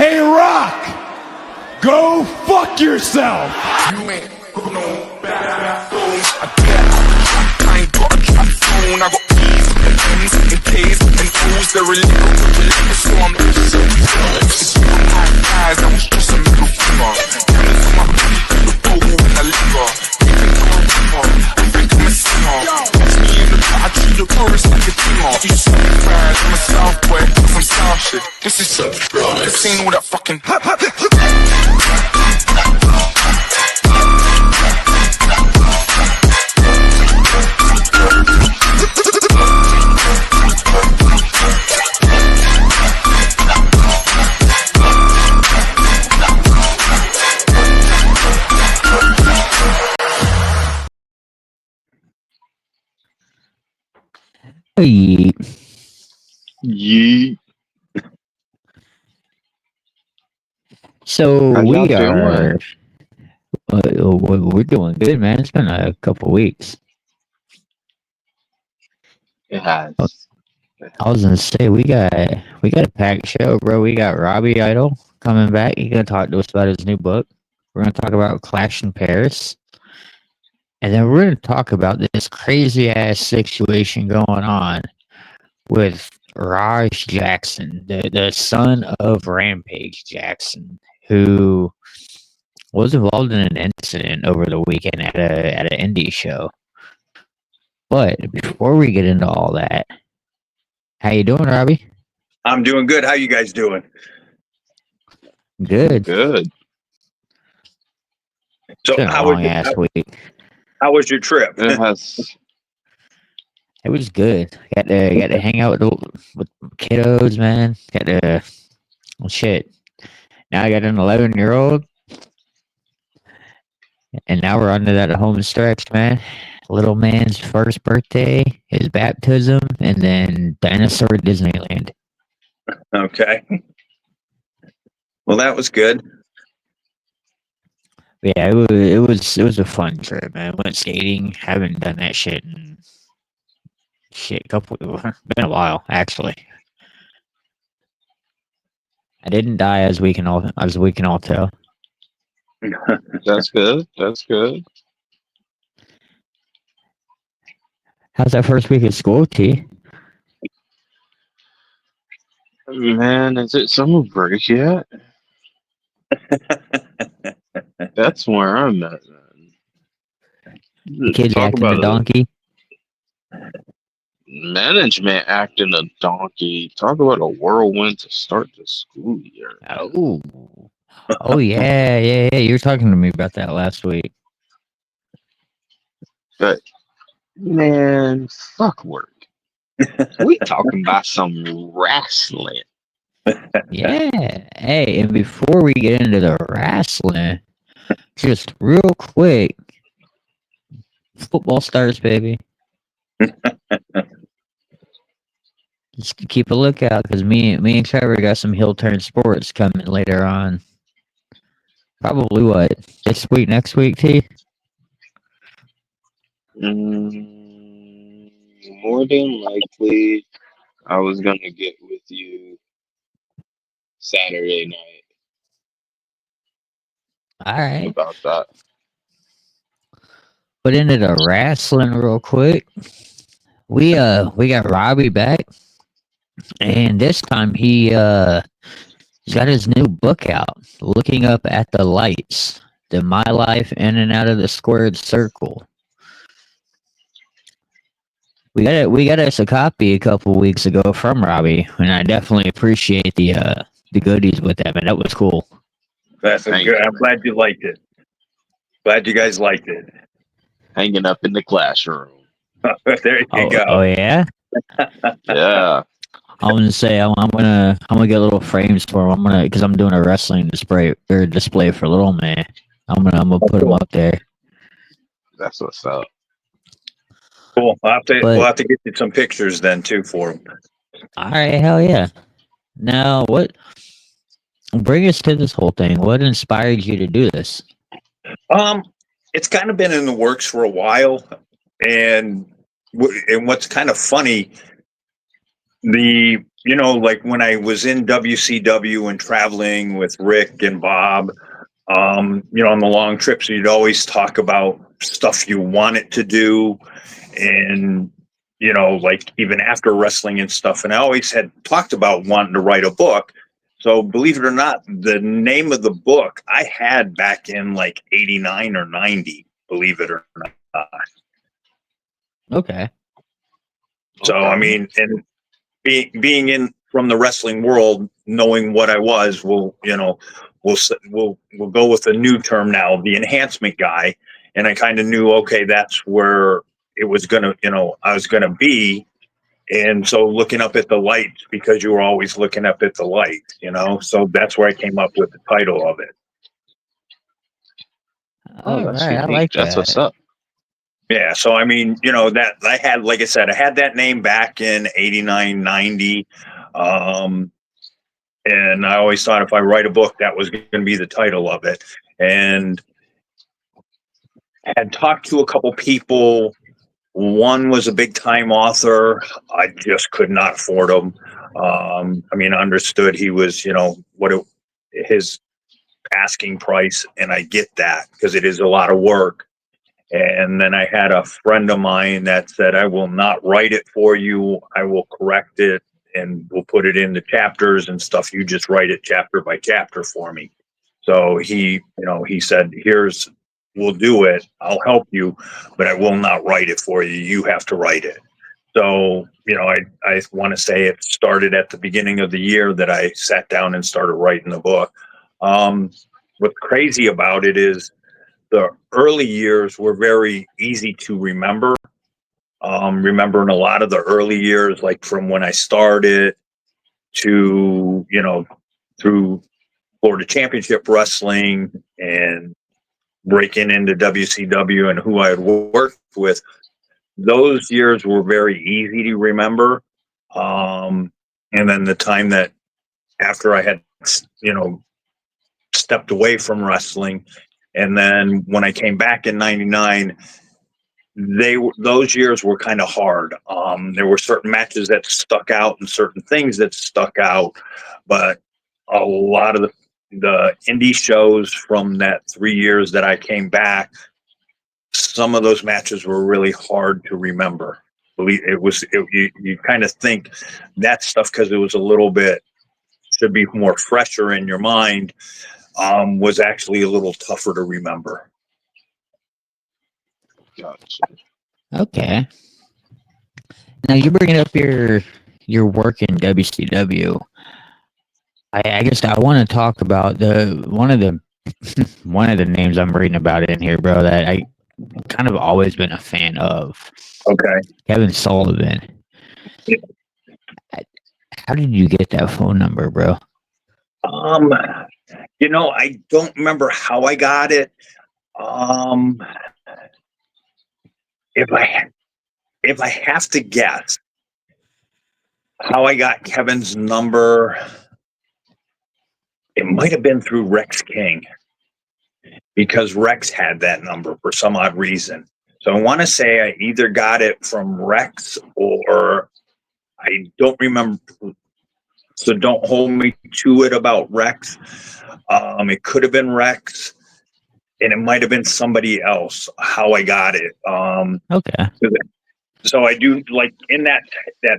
Hey, Rock! Go fuck yourself! You ain't got no bad goals. I ain't got a trap phone. I got P's and M's and K's and O's. They're illegal, so I'm it's my eyes. I was just a middle finger. Diamonds on my feet, the pogo in the liver. Even though I'm rapper, I think I'm a singer. Watch me in the car, I treat the chorus like a dimmer. You suck fast, I'm a South boy, some South shit. This is so bro. This ain't all that fucking. Yeet. Yeet. So How y'all we are. doing? We're doing good, man. It's been a couple weeks. It has. I was gonna say we got a packed show, bro. We got Robbie Idol coming back. He's gonna talk to us about his new book. We're gonna talk about Clash in Paris, and then we're gonna talk about this crazy ass situation going on with Raj Jackson, the son of Rampage Jackson, who was involved in an incident over the weekend at an indie show. But before we get into all that, how you doing, Robbie? I'm doing good. How you guys doing? Good. Good. It's been a long ass week. How was your trip? It has. It was good. Got to hang out with kiddos, man. Got to shit. Now I got an 11-year-old, and now we're on to that home stretch, man. Little man's first birthday, his baptism, and then Dinosaur Disneyland. Okay. Well, that was good. Yeah, it was a fun trip, man. Went skating. Haven't done that shit in been a while, actually. I didn't die as we can all tell. That's good. That's good. How's that first week of school, T? Man, is it summer break yet? That's where I'm at, man. The kids Talk acting a about donkey. management acting a donkey. Talk about a whirlwind to start the school year. Oh yeah. You were talking to me about that last week. But man, fuck work. We talking about some wrestling. Yeah. Hey, and before we get into the wrestling, just real quick, football starts, baby. Just keep a lookout because me and Trevor got some heel turn sports coming later on. Probably what, this week, next week, T? More than likely, I was gonna get with you Saturday night All right. about that. But into the wrestling real quick. We got Robbie back, and this time he's got his new book out, Looking Up at the Lights, the My Life in and Out of the Squared Circle. We got us a copy a couple weeks ago from Robbie, and I definitely appreciate the goodies with that, man. That was cool. That's good. I'm glad you liked it. Glad you guys liked it. Hanging up in the classroom. There you go. Oh yeah. Yeah. I'm gonna say I'm gonna get little frames for him. Because I'm doing a wrestling display for little man. I'm gonna put him up there. That's what's up. Cool. We'll have to get you some pictures then too for them. All right, hell yeah. Now, bring us to this whole thing? What inspired you to do this? It's kind of been in the works for a while, and what's kind of funny, like when I was in WCW and traveling with Rick and Bob, on the long trips, you'd always talk about stuff you wanted to do. And, like even after wrestling and stuff. And I always had talked about wanting to write a book. So believe it or not, the name of the book I had back in like 89 or 90, believe it or not. Okay. So, I mean, and being in from the wrestling world, knowing what I was, we'll go with a new term now, the enhancement guy. And I kind of knew, okay, that's where it was gonna, I was gonna be. And so looking up at the lights, because you were always looking up at the lights, so that's where I came up with the title of it. All that's right, I unique. like That's that. what's up. Yeah, so I mean, that I had, like I said, I had that name back in 89, 90. And I always thought if I write a book, that was going to be the title of it. And had talked to a couple people. One was a big time author. I just could not afford him. I mean, I understood he was, his asking price, and I get that because it is a lot of work. And then I had a friend of mine that said, I will not write it for you. I will correct it and we'll put it in the chapters and stuff. You just write it chapter by chapter for me. So he said, we'll do it. I'll help you, but I will not write it for you. You have to write it. So, I want to say it started at the beginning of the year that I sat down and started writing the book. What's crazy about it is the early years were very easy to remember. Remembering a lot of the early years, like from when I started to, through Florida Championship Wrestling and breaking into WCW and who I had worked with, those years were very easy to remember. And then the time that after I had, stepped away from wrestling, and then when I came back in 99, those years were kind of hard. There were certain matches that stuck out and certain things that stuck out, but a lot of the indie shows from that 3 years that I came back, some of those matches were really hard to remember. You kind of think that stuff, because it was a little bit, should be more fresher in your mind, was actually a little tougher to remember. Gotcha. Okay. Now you're bringing up your work in WCW. I guess I want to talk about one of the names I'm reading about in here, bro, that I kind of always been a fan of. Okay. Kevin Sullivan. Yeah. How did you get that phone number, bro? I don't remember how I got it. If I have to guess how I got Kevin's number, it might have been through Rex King, because Rex had that number for some odd reason. So I want to say I either got it from Rex, or I don't remember. So don't hold me to it about Rex. It could have been Rex, and it might have been somebody else how I got it. Okay. So I do, like, in that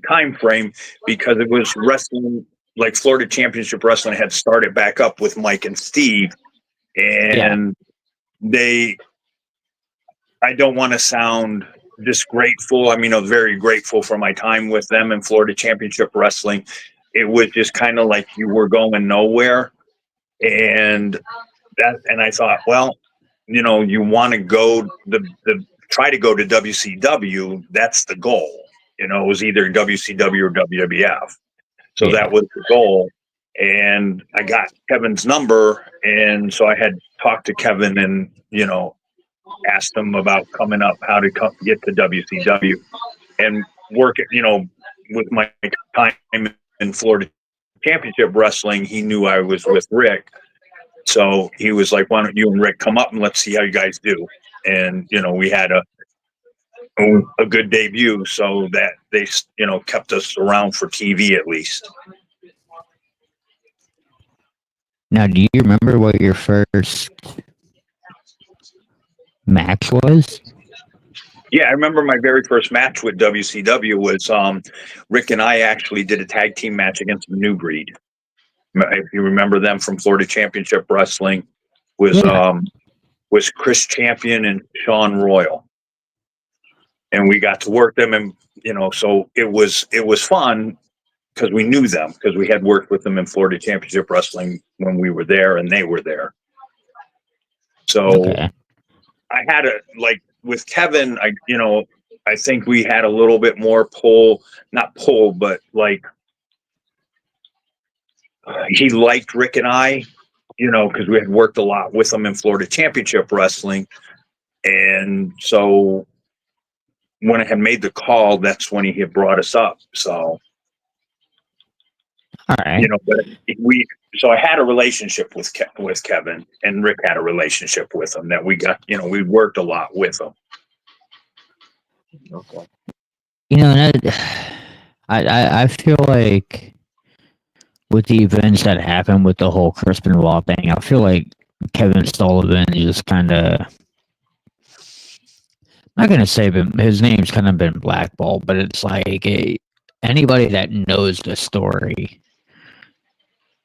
time frame, because it was wrestling, like Florida Championship Wrestling had started back up with Mike and Steve, and I don't want to sound disgrateful. I mean, I was very grateful for my time with them in Florida Championship Wrestling. It was just kind of like you were going nowhere. And I thought, well, you want to go try to go to WCW. That's the goal. It was either WCW or WWF. So that was the goal. And I got Kevin's number. And so I had talked to Kevin and, asked him about coming up, how to get to WCW and work it, with my time in Florida Championship Wrestling. He knew I was with Rick. So he was like, why don't you and Rick come up and let's see how you guys do? And, we had a good debut, so that they, kept us around for TV at least. Now, do you remember what your first match was? Yeah, I remember my very first match with WCW was Rick and I actually did a tag team match against the New Breed. If you remember them from Florida Championship Wrestling, was Yeah. was Chris Champion and Sean Royal, and we got to work them, and so it was fun because we knew them because we had worked with them in Florida Championship Wrestling when we were there and they were there. So Okay. I had with Kevin, I think we had a little bit more not pull, but he liked Rick and I, because we had worked a lot with him in Florida Championship Wrestling. And so when I had made the call, that's when he had brought us up. So, All right. but so I had a relationship with Kevin, and Rick had a relationship with him that we got, we worked a lot with him. Okay. I feel like with the events that happened with the whole Chris Benoit thing, I feel like Kevin Sullivan just kind of, not gonna say his name's kind of been blackballed, but it's like anybody that knows the story.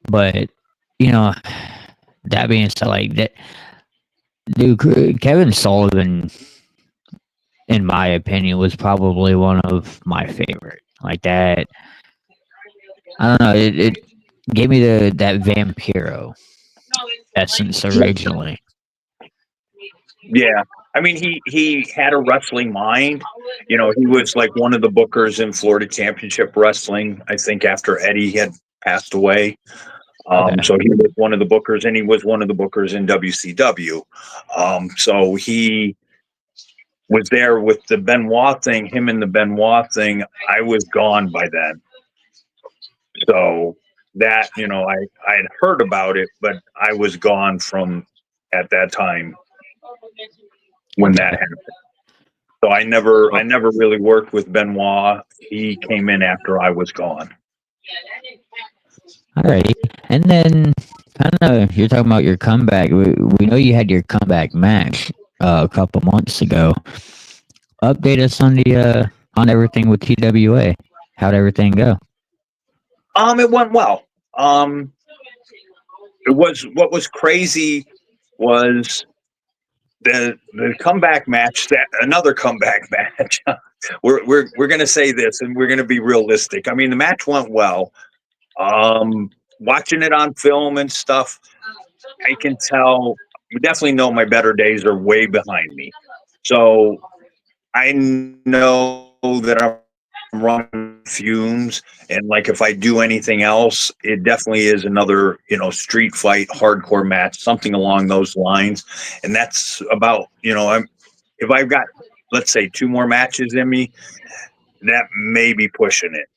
But that being said, like that, dude, Kevin Sullivan, in my opinion, was probably one of my favorite. Like that, I don't know. It gave me that Vampiro essence originally. Yeah. I mean, he had a wrestling mind. He was like one of the bookers in Florida Championship Wrestling, I think, after Eddie had passed away. Okay. So he was one of the bookers, and he was one of the bookers in WCW. So he was there with the Benoit thing, him and the Benoit thing. I was gone by then. So that, I had heard about it, but I was gone from at that time when that happened. So I never really worked with Benoit. He came in after I was gone. Alrighty. And then, kind of, you're talking about your comeback. We know you had your comeback match a couple months ago. Update us on the on everything with TWA. How'd everything go? It went well. It was, what was crazy was the comeback match, that another comeback match. we're gonna say this, and we're gonna be realistic. I mean, the match went well. Watching it on film and stuff, I can tell, we definitely know my better days are way behind me. So I know that I'm running fumes, and like if I do anything else, it definitely is another, street fight, hardcore match, something along those lines. And that's about, if I've got, let's say, 2 more matches in me, that may be pushing it.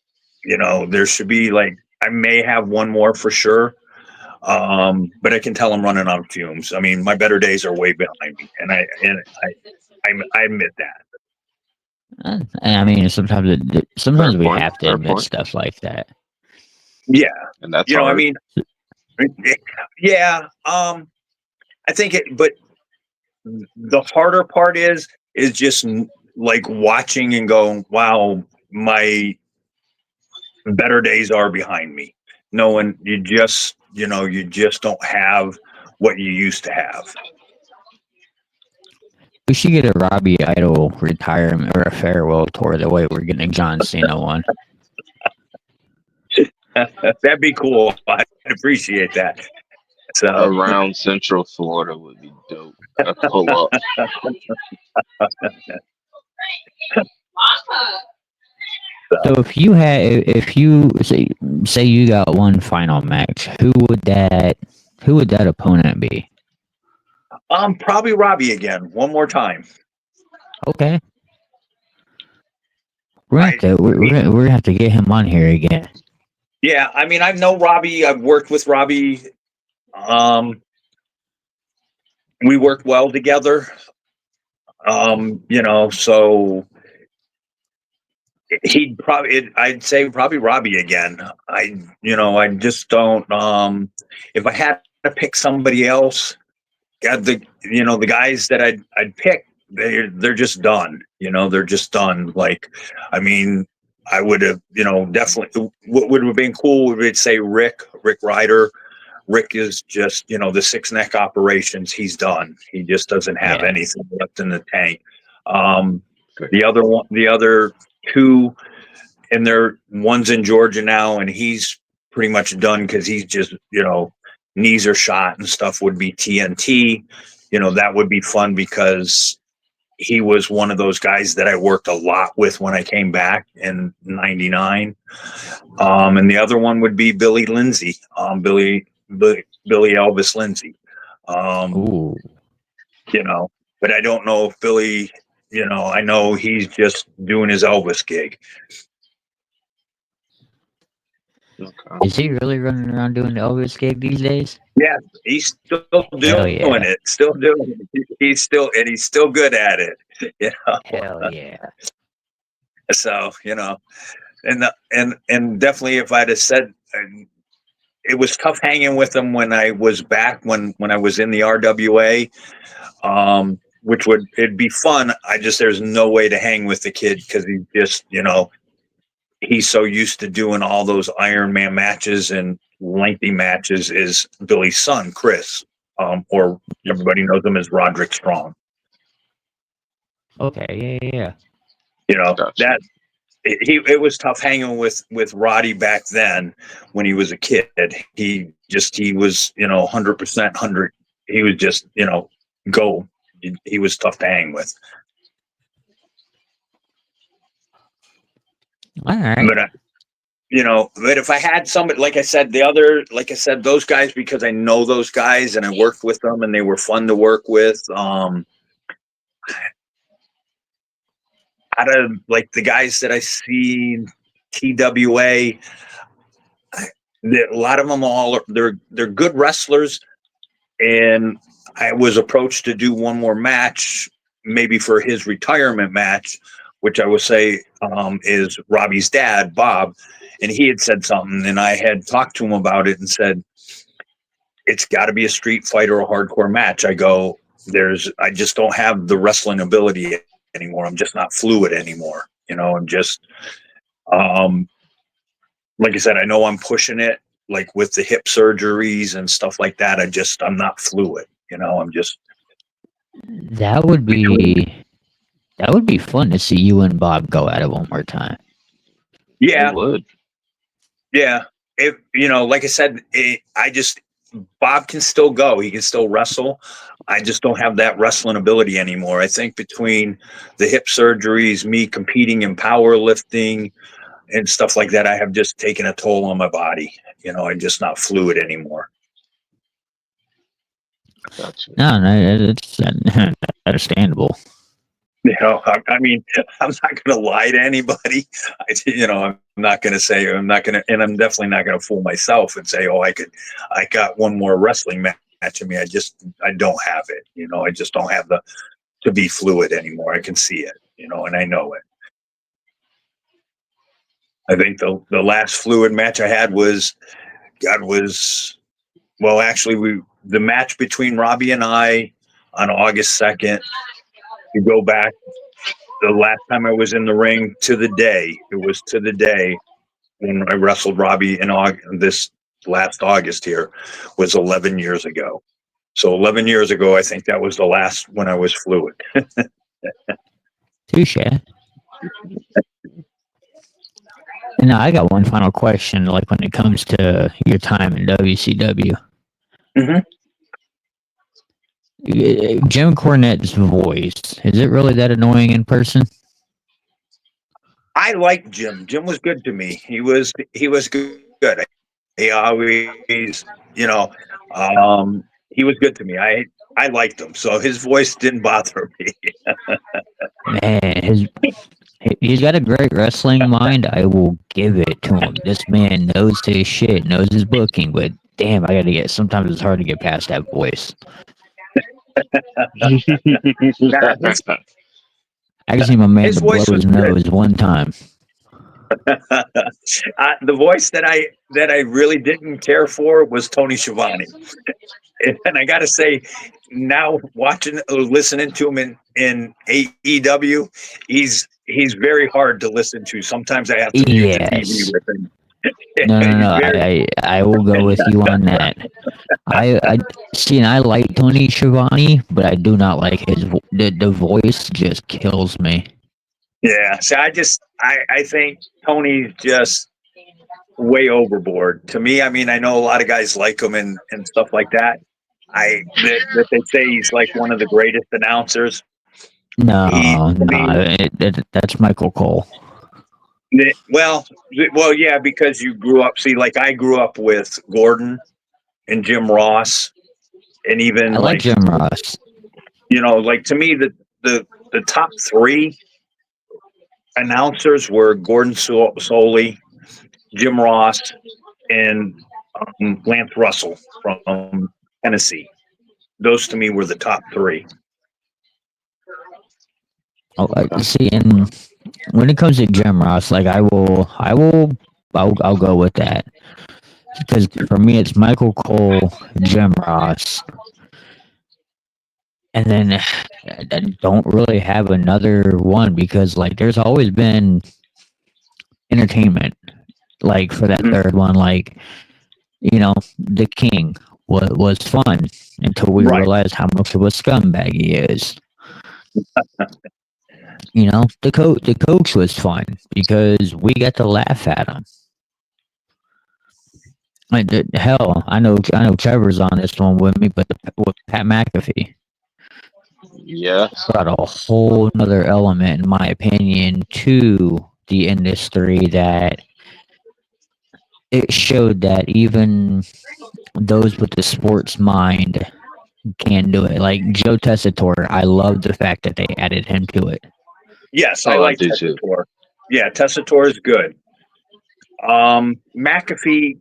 There should be I may have 1 more for sure. But I can tell I'm running on fumes. I mean, my better days are way behind me, and I admit that. And I mean, sometimes Fair we point. have to Fair admit point. stuff like that. Yeah, And that's I hard. mean, yeah. I think but the harder part is just like watching and going, wow, my better days are behind me. Knowing you just don't have what you used to have. We should get a Robbie Idol retirement or a farewell tour the way we're getting a John Cena one. That'd be cool. I'd appreciate that. So Around Central Florida would be dope. A pull up. So if you say you got one final match, who would that opponent be? probably Robbie again, one more time. Okay. We're gonna have to get him on here again. Yeah, I mean, I know Robbie. I've worked with Robbie. We work well together. So He'd probably, I'd say probably Robbie again. I just don't, if I had to pick somebody else, God, the guys that I'd pick, they're just done. They're just done. Like, I mean, I would have, definitely. What would have been cool would be say Rick Ryder. Rick is just, the six neck operations. He's done. He just doesn't have Yeah. anything left in the tank. The other two, and one's in Georgia now, and he's pretty much done because he's just, knees are shot and stuff. Would be TNT. That would be fun because he was one of those guys that I worked a lot with when I came back in '99. And the other one would be Billy Lindsay, Billy Elvis Lindsay. Ooh. But I don't know if Billy, I know he's just doing his Elvis gig. Okay. Is he really running around doing the Elvis gig these days? Yeah, he's still doing it. Still doing it. He's still good at it. Hell yeah. So, and definitely if I'd have said, it was tough hanging with him when I was back, when I was in the RWA, it'd be fun. There's no way to hang with the kid because he just, he's so used to doing all those Iron Man matches and lengthy matches. Is Billy's son, Chris, or everybody knows him as Roderick Strong. Okay, yeah. Gotcha. It was tough hanging with Roddy back then when he was a kid. He was 100%, 100. He was just go. He was tough to hang with. All right. But but if I had somebody, like I said, those guys, because I know those guys and I worked with them and they were fun to work with. Out of like the guys that I see TWA, a lot of them they're good wrestlers, and I was approached to do one more match, maybe for his retirement match, which I will say is Robbie's dad, Bob, and he had said something, and I had talked to him about it and said, it's got to be a street fight or a hardcore match. I go, I just don't have the wrestling ability anymore. I'm just not fluid anymore. I'm just, like I said, I know I'm pushing it, like with the hip surgeries and stuff like that. I'm not fluid. I'm just. That would be fun to see you and Bob go at it one more time. Yeah. It would. Yeah. If, like I said, Bob can still go. He can still wrestle. I just don't have that wrestling ability anymore. I think between the hip surgeries, me competing in powerlifting and stuff like that, I have just taken a toll on my body. I'm just not fluid anymore. Gotcha. No, it's understandable. I mean, I'm not going to lie to anybody. I'm not going to say, and I'm definitely not going to fool myself and say, I got one more wrestling match in me. I don't have it. I just don't have to be fluid anymore. I can see it, and I know it. I think the last fluid match I had was actually the match between Robbie and I on August 2nd. You go back, the last time I was in the ring to the day, when I wrestled Robbie in this last August here, was 11 years ago. So 11 years ago, I think that was the last when I was fluid. Touche. Now, I got one final question, like when it comes to your time in WCW. Mm-hmm. Jim Cornette's voice, is it really that annoying in person? I liked Jim. Jim was good to me. He was good. He always, he was good to me. I liked him. So his voice didn't bother me. Man, he's got a great wrestling mind. I will give it to him. This man knows his shit, knows his booking, but damn, sometimes it's hard to get past that voice. I just need my man to blow his nose one time. The voice that I really didn't care for was Tony Schiavone, and I got to say, now watching or listening to him in AEW, he's very hard to listen to. Sometimes I have to mute the TV Yes. with him. No, no, He's no. very I will go with you on that. I see, and I like Tony Schiavone, but I do not like the voice. Just kills me. yeah. So I think Tony's just way overboard. To me, I mean, I know a lot of guys like him and stuff like that. That they say he's like one of the greatest announcers. He No, to no, me, that's Michael Cole. well, yeah, because you grew up. See, like I grew up with Gordon and Jim Ross, and I even like like Jim Ross. like to me the top three announcers were Gordon Soley, Jim Ross, and Lance Russell from Tennessee. Those to me were the top three. Oh, see, and when it comes to Jim Ross, like I'll go with that because for me it's Michael Cole, Jim Ross, and then I don't really have another one because like there's always been entertainment like for that Mhm. third one, like the King was fun until we Right. realized how much of a scumbag he is. The coach was fun because we got to laugh at him. Like, hell, I know Trevor's on this one with me, but with Pat McAfee Yes. brought a whole nother element, in my opinion, to the industry that it showed that even those with the sports mind can do it. Like Joe Tessitore, I love the fact that they added him to it. Yes, I Oh, I like do too. Tessitore. Yeah, Tessitore is good. McAfee,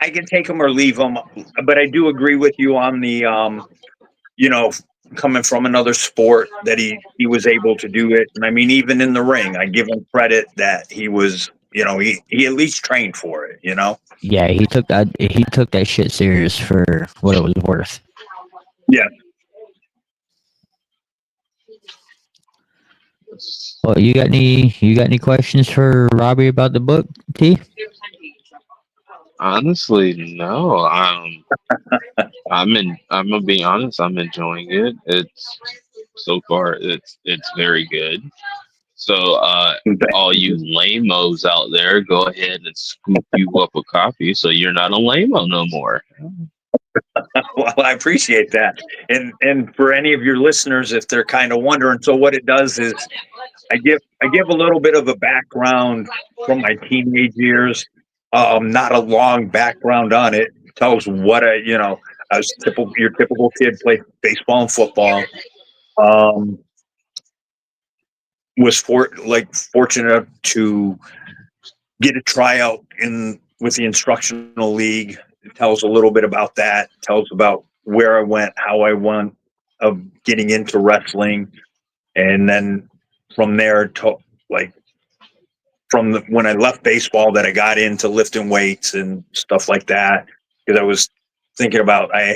I can take him or leave him, but I do agree with you on the you know, coming from another sport that he was able to do it. And I mean, even in the ring, I give him credit that he was, he at least trained for it. Yeah, he took that shit serious for what it was worth. Yeah. Well, you got any questions for Robbie about the book, T? Honestly, no. I'm gonna be honest. I'm enjoying it. It's so far. It's very good. So, all you lamos out there, go ahead and scoop you up a copy, so you're not a lameo no more. Well, I appreciate that. And for any of your listeners, if they're kind of wondering, so what it does is I give a little bit of a background from my teenage years. Not a long background on it. Tells what I was your typical kid, played baseball and football. Um, was fortunate to get a tryout in with the instructional league. It tells a little bit about that. It tells about where I went, how I went, of getting into wrestling, and then from there to like when I left baseball that I got into lifting weights and stuff like that because I was thinking about I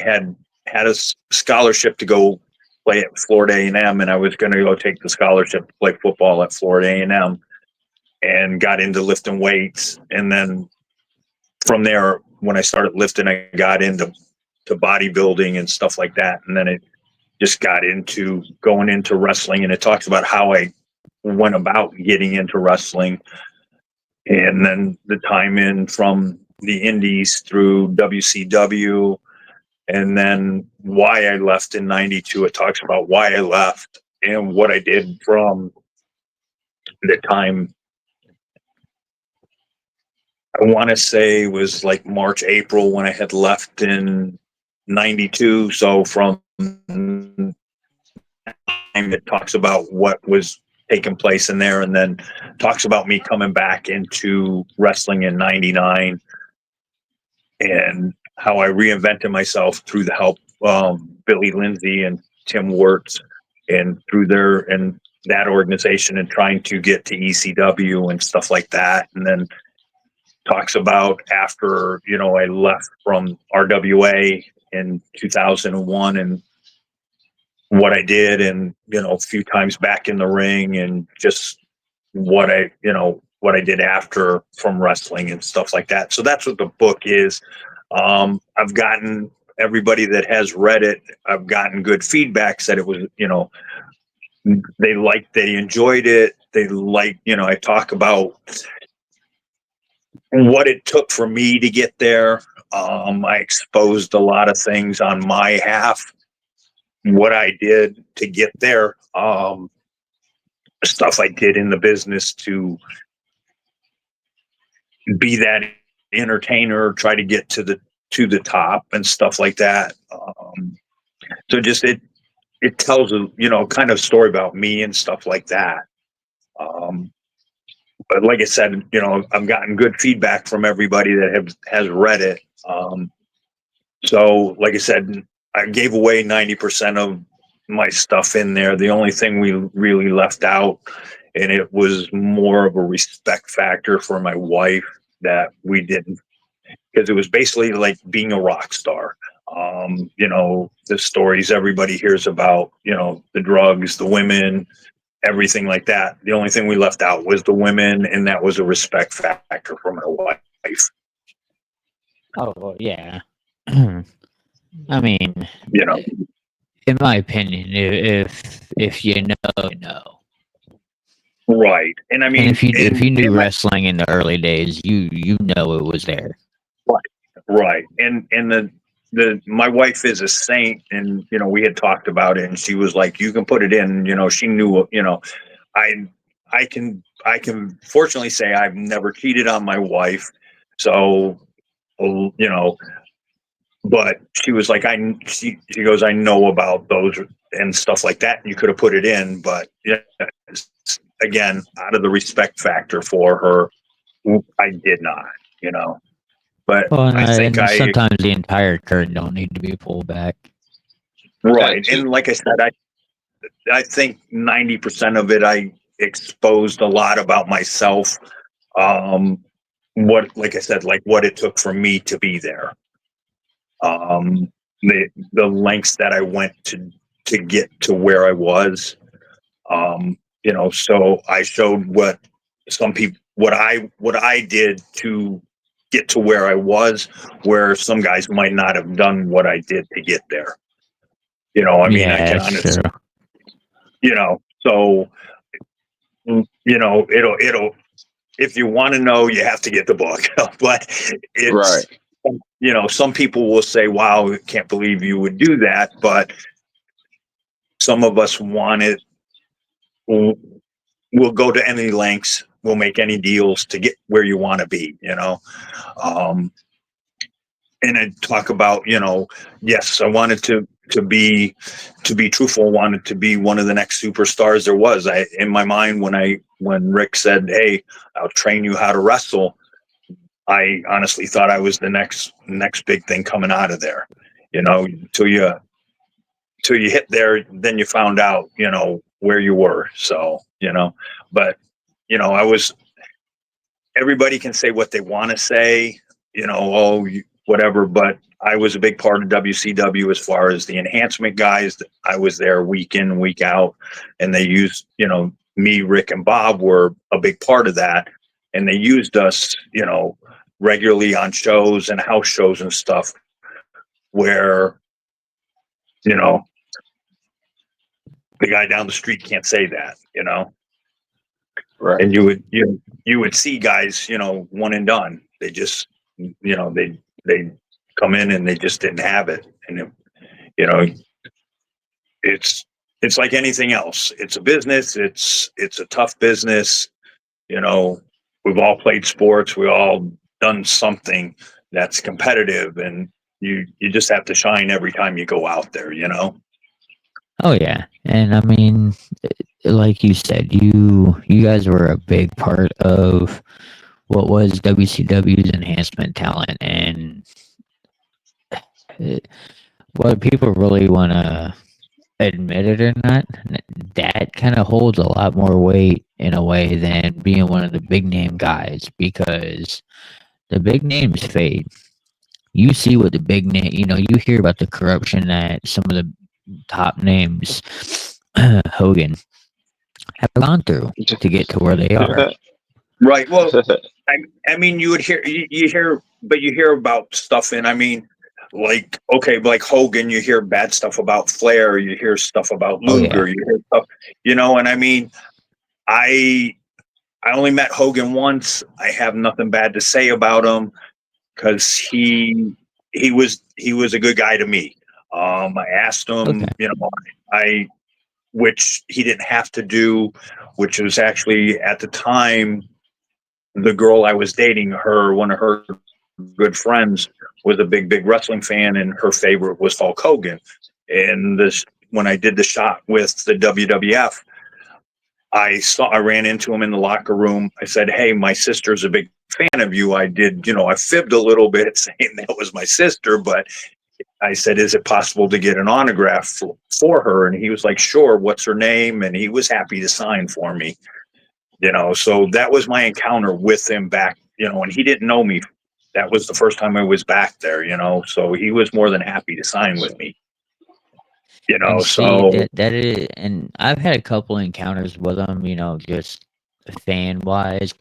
had a scholarship to go play at Florida A&M and I was going to go take the scholarship to play football at Florida A&M and got into lifting weights and then from there when I started lifting I got into bodybuilding and stuff like that and then it just got into going into wrestling and it talks about how I went about getting into wrestling and then the time in from the indies through WCW and then why I left in 92 it talks about why I left and what I did from the time I want to say was like March April when I had left in 92 so from it talks about what was taking place in there and then talks about me coming back into wrestling in 99 and how I reinvented myself through the help of Billy Lindsay and Tim Wirtz and through their and that organization and trying to get to ECW and stuff like that. And then talks about after, I left from RWA in 2001 and what I did, and, a few times back in the ring, and just what I did after from wrestling and stuff like that. So that's what the book is. I've gotten everybody that has read it, I've gotten good feedback, said it was, they enjoyed it. They I talk about what it took for me to get there. I exposed a lot of things on my half, what I did to get there, stuff I did in the business to be that entertainer, try to get to the top and stuff like that. So just it tells a kind of story about me and stuff like that. But like I said, I've gotten good feedback from everybody that has read it. So like I said, I gave away 90% of my stuff in there. The only thing we really left out, and it was more of a respect factor for my wife, that we didn't, because it was basically like being a rock star. The stories everybody hears about, the drugs, the women, everything like that. The only thing we left out was the women, and that was a respect factor for my wife. Oh, well, yeah. I mean, in my opinion, if you know, you know. Right. And I mean, and if you knew wrestling in the early days, you know it was there. Right. And my wife is a saint, and we had talked about it, and she was like, you can put it in. She knew. I can fortunately say I've never cheated on my wife, so but she was like, she goes, I know about those and stuff like that, and you could have put it in, but again, out of the respect factor for her, I did not. But Well, I think sometimes the entire curtain don't need to be pulled back. Right. And like I said, I think 90% of it, I exposed a lot about myself. Like I said, like what it took for me to be there. The lengths that I went to get to where I was. So I showed what I did to get to where I was, where some guys might not have done what I did to get there. I mean, I can honestly, so, it'll, if you want to know, you have to get the book, but it's, Right. Some people will say, wow, I can't believe you would do that. But some of us want it. We'll go to any lengths. We'll make any deals to get where you want to be, and I talk about, yes, I wanted to be truthful, wanted to be one of the next superstars there was. In my mind, when Rick said, hey, I'll train you how to wrestle, I honestly thought I was the next big thing coming out of there, till you hit there, then you found out, where you were. So, but, everybody can say what they want to say, whatever, but I was a big part of WCW as far as the enhancement guys. I was there week in, week out, and they used, me, Rick, and Bob were a big part of that. And they used us, regularly on shows and house shows and stuff where, the guy down the street can't say that, Right. And you would see guys, one and done. They just, they come in and they just didn't have it. And, it's like anything else. It's a business. It's a tough business. We've all played sports. We all done something that's competitive, and you just have to shine every time you go out there, Oh yeah, and I mean, like you said, you guys were a big part of what was WCW's enhancement talent, and what people really want to admit it or not, that kind of holds a lot more weight in a way than being one of the big name guys because the big names fade. You see what the big name, you hear about the corruption that some of the top names, Hogan, have gone through to get to where they are. Right. Well, I mean, you would hear you hear, but you hear about stuff, and I mean, like okay, like Hogan, you hear bad stuff about Flair, you hear stuff about Oh yeah. Luger, you hear stuff, and I mean, I I only met Hogan once. I have nothing bad to say about him because he was a good guy to me. I asked Okay. him, I which he didn't have to do, which was actually at the time the girl I was dating, one of her good friends was a big wrestling fan, and her favorite was Hulk Hogan. And this when I did the shot with the WWF, I ran into him in the locker room. I said, "Hey, my sister's a big fan of you." I fibbed a little bit saying that was my sister, but I said, "Is it possible to get an autograph for her?" And he was like, "Sure. What's her name?" And he was happy to sign for me. So that was my encounter with him back. And he didn't know me. That was the first time I was back there. So he was more than happy to sign with me. And see So that is, and I've had a couple encounters with them. Just fan wise.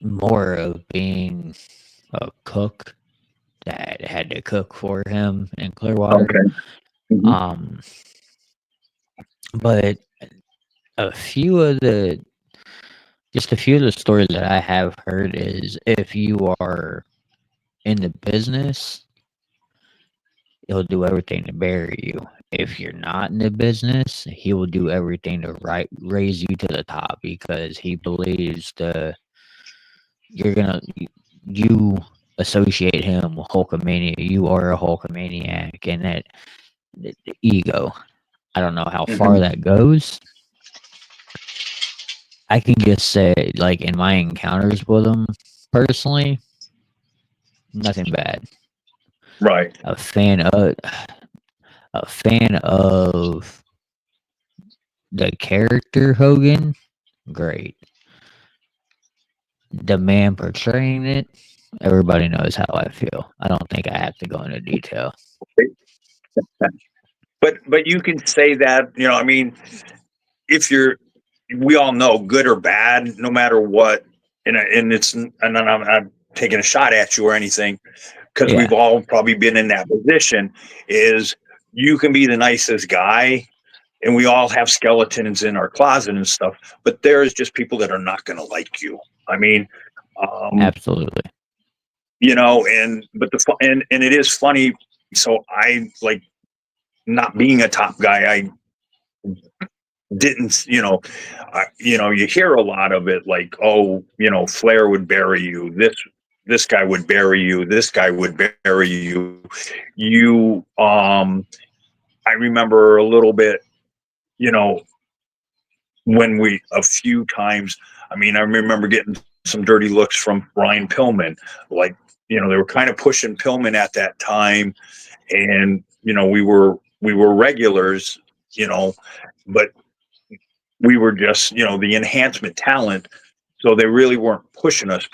More of being a cook that had to cook for him in Clearwater. okay. Mhm. Um, but a few of the just a few of the stories that I have heard is if you are in the business, he'll do everything to bury you. If you're not in the business, he will do everything to raise you to the top because he believes you're gonna you associate him with Hulkamania. You are a Hulkamaniac, and that the ego. I don't know how far Mhm. that goes. I can just say, like in my encounters with him personally, nothing bad. Right. A fan of the character Hogan, great. The man portraying it, everybody knows how I feel. I don't think I have to go into detail. But you can say that. I mean, if we all know good or bad, no matter what, and I'm taking a shot at you or anything, because Yeah, we've all probably been in that position. Is you can be the nicest guy, and we all have skeletons in our closet and stuff, but there's just people that are not going to like you. I mean, um, absolutely. and it is funny. So I like not being a top guy. I didn't, you hear a lot of it like, oh, Flair would bury you. This guy would bury you. This guy would bury you. I remember a little bit, you know, when a few times, I mean, I remember getting some dirty looks from Brian Pillman. Like, they were kind of pushing Pillman at that time. And, we were regulars, but we were just, the enhancement talent. So they really weren't pushing us,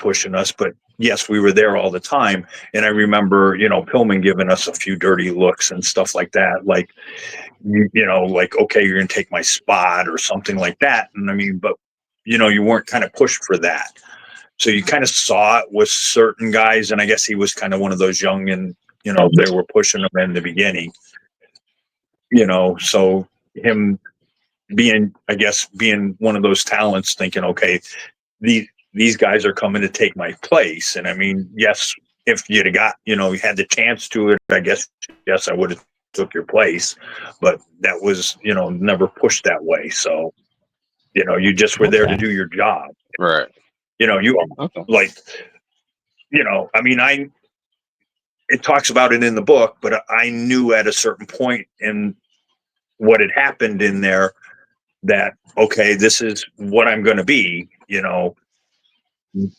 but yes, we were there all the time. And I remember, Pillman giving us a few dirty looks and stuff like that. Like, like, okay, you're going to take my spot or something like that. And I mean, but, you weren't kind of pushed for that. So you kind of saw it with certain guys. And I guess he was kind of one of those young and, they were pushing him in the beginning, so him being one of those talents thinking, okay, these guys are coming to take my place. And I mean, yes, if you'd have got, you had the chance to it, I guess, yes, I would have took your place, but that was, never pushed that way. So, you just were there to Okay. do your job. Right. You Okay. like, I mean, it talks about it in the book, but I knew at a certain point in what had happened in there that, okay, this is what I'm going to be,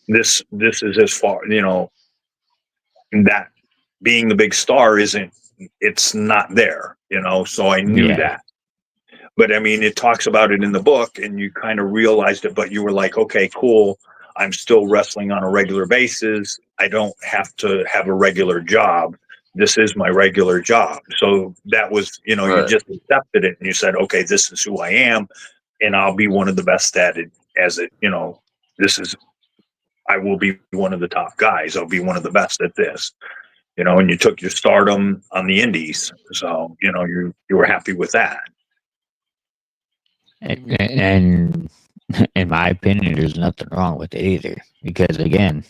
this is as far, that being the big star it's not there. so I knew Yeah. that. But I mean, it talks about it in the book, and you kind of realized it, but you were like, okay, cool. I'm still wrestling on a regular basis. I don't have to have a regular job. This is my regular job. So that was, you Right. just accepted it and you said, okay, this is who I am, and I'll be one of the best at it as it, this is, I will be one of the top guys. I'll be one of the best at this, and you took your stardom on the indies. So, you were happy with that. And in my opinion, there's nothing wrong with it either. Because again,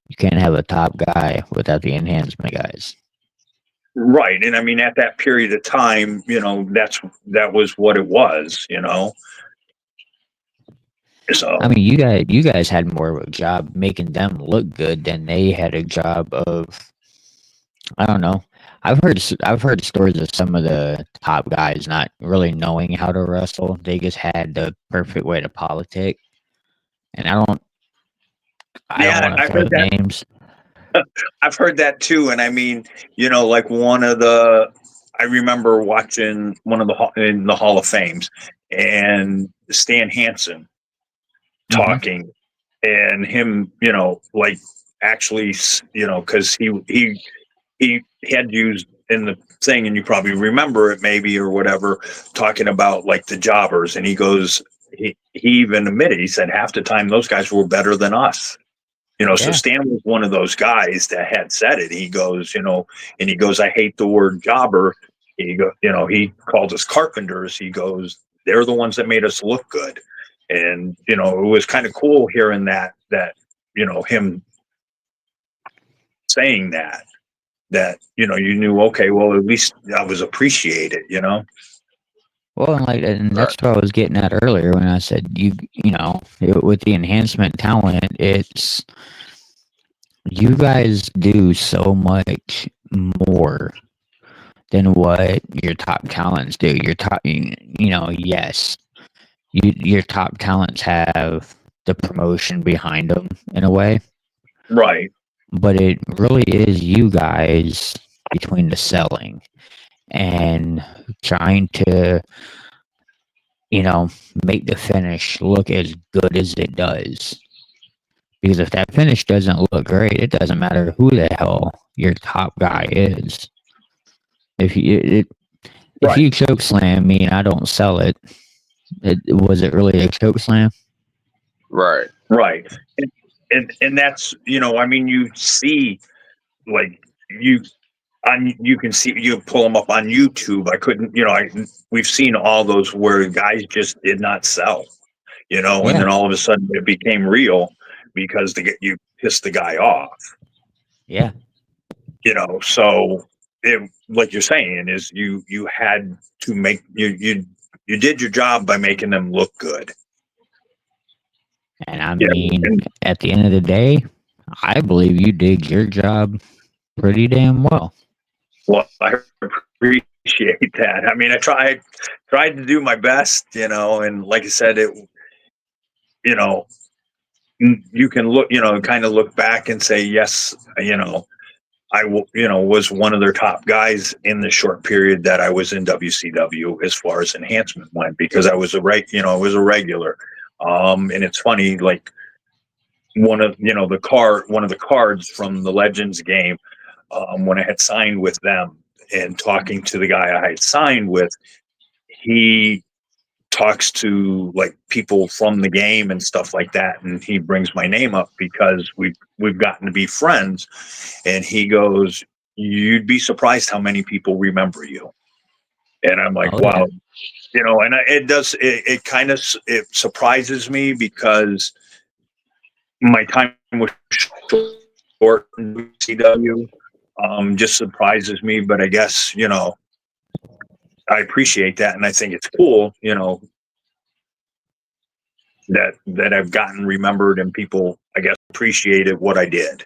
you can't have a top guy without the enhancement guys. Right. And I mean, at that period of time, that was what it was, So, I mean, you guys had more of a job making them look good than they had a job of. I don't know. I've heard stories of some of the top guys not really knowing how to wrestle. They just had the perfect way to politic. And I don't yeah, want to throw names. I've heard that too. And I mean, like I remember watching one of in the Hall of Fames and Stan Hansen Hmm. talking and him, like actually, cause he had used in the thing, and you probably remember it maybe or whatever, talking about like the jobbers, and he goes, he even admitted, he said half the time those guys were better than us. So Yeah. Stan was one of those guys that had said it. He goes, and he goes, I hate the word jobber. He called us carpenters. He goes, they're the ones that made us look good. And, it was kind of cool hearing him saying that you knew, okay, well, at least I was appreciated. Well, and Right. that's what I was getting at earlier when I said with the enhancement talent, it's you guys do so much more than what your top talents do. Your top, yes, your top talents have the promotion behind them in a way, Right. but it really is you guys between the selling and trying to make the finish look as good as it does. Because if that finish doesn't look great, it doesn't matter who the hell your top guy is. If Right. you choke slam me and I don't sell it, was it really a choke slam? Right. Right. And that's, I mean, you see, like, you you can see, you pull them up on YouTube. I couldn't, we've seen all those where guys just did not sell, and Yeah, then all of a sudden it became real because you pissed the guy off, yeah. So it, like you're saying, is you had to make you did your job by making them look good. And I Yeah. mean, And at the end of the day, I believe you did your job pretty damn well. well, I appreciate that. I mean, I tried to do my best, and like I said, you know, you can look, kind of look back and say, yes, was one of their top guys in the short period that I was in WCW as far as enhancement went, because I was I was a regular. And it's funny, like one of the cards from the Legends game, when I had signed with them and talking to the guy I had signed with, he talks to like people from the game and stuff like that, and he brings my name up because we've gotten to be friends, and he goes, you'd be surprised how many people remember you. And I'm like, Oh yeah, wow. And it kind of, it surprises me because my time was short in CW. Just surprises me, but I guess, I appreciate that, and I think it's cool, that I've gotten remembered, and people, I guess, appreciated what I did.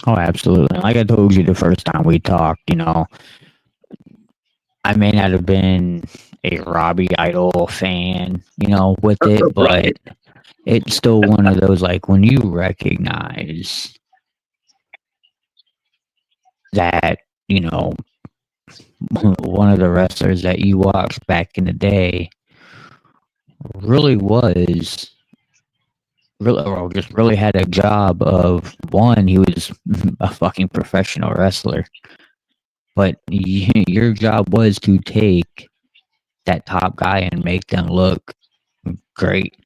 oh absolutely. Like I told you the first time we talked, I may not have been a Robbie Idol fan, with it, but Right. it's still one of those like when you recognize that you know, one of the wrestlers that you watched back in the day really was really, or just really had a job of one, he was a fucking professional wrestler, but your job was to take that top guy and make them look great.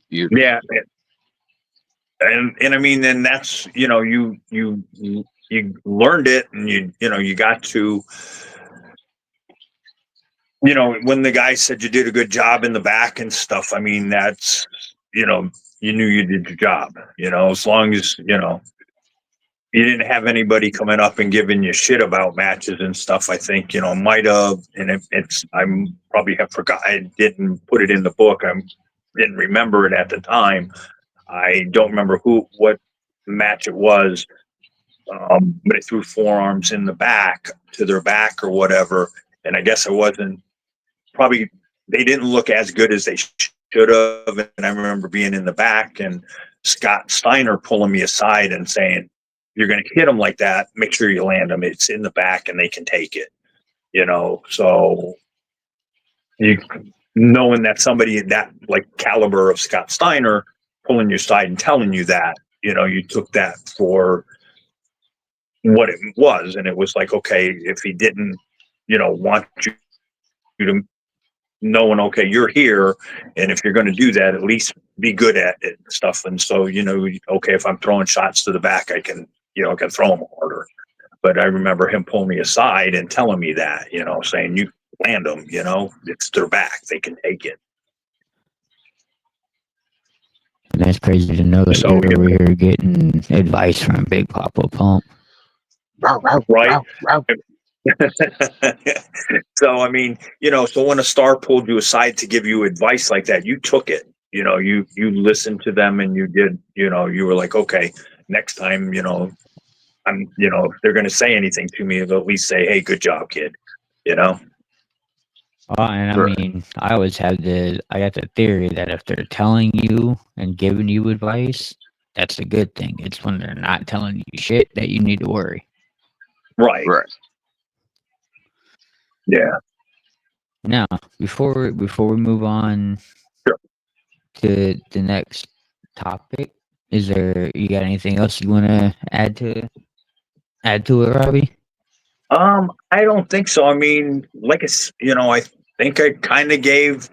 Beautiful. Yeah, and I mean, then that's, you know, you learned it, and you got to, you know, when the guy said you did a good job in the back and stuff. I mean, that's, you know, you knew you did your job. You know, as long as, you know, you didn't have anybody coming up and giving you shit about matches and stuff. I think, you know, might have, and I'm probably have forgot. I didn't put it in the book. I didn't remember it at the time. I don't remember what match it was, but it threw forearms in the back to their back or whatever. And I guess it wasn't probably, they didn't look as good as they should have. And I remember being in the back and Scott Steiner pulling me aside and saying, "You're going to hit them like that. Make sure you land them. It's in the back and they can take it." You know, so you knowing that somebody that like caliber of Scott Steiner pulling your side and telling you that, you know, you took that for what it was. And it was like, okay, if he didn't, you know, want you to knowing, okay, you're here, and if you're going to do that, at least be good at it and stuff. And so, you know, okay, if I'm throwing shots to the back, I can, you know, I can throw them harder. But I remember him pulling me aside and telling me that, you know, saying, "You land them, you know, it's their back, they can take it." And that's crazy to know that So, you're over here getting advice from Big Papa Pump. right. So, I mean, you know, so when a star pulled you aside to give you advice like that, you took it. You know, you listened to them, and you did. You know, you were like, okay, next time, you know, you know, if they're going to say anything to me, they'll at least say, "Hey, good job, kid." You know. And I Right. mean, I got the theory that if they're telling you and giving you advice, that's a good thing. It's when they're not telling you shit that you need to worry. Right. Right. Yeah. Now, before we move on Sure. to the next topic, you got anything else you want to add to it, Robbie? I don't think so. I mean, like you know, I think I kind of gave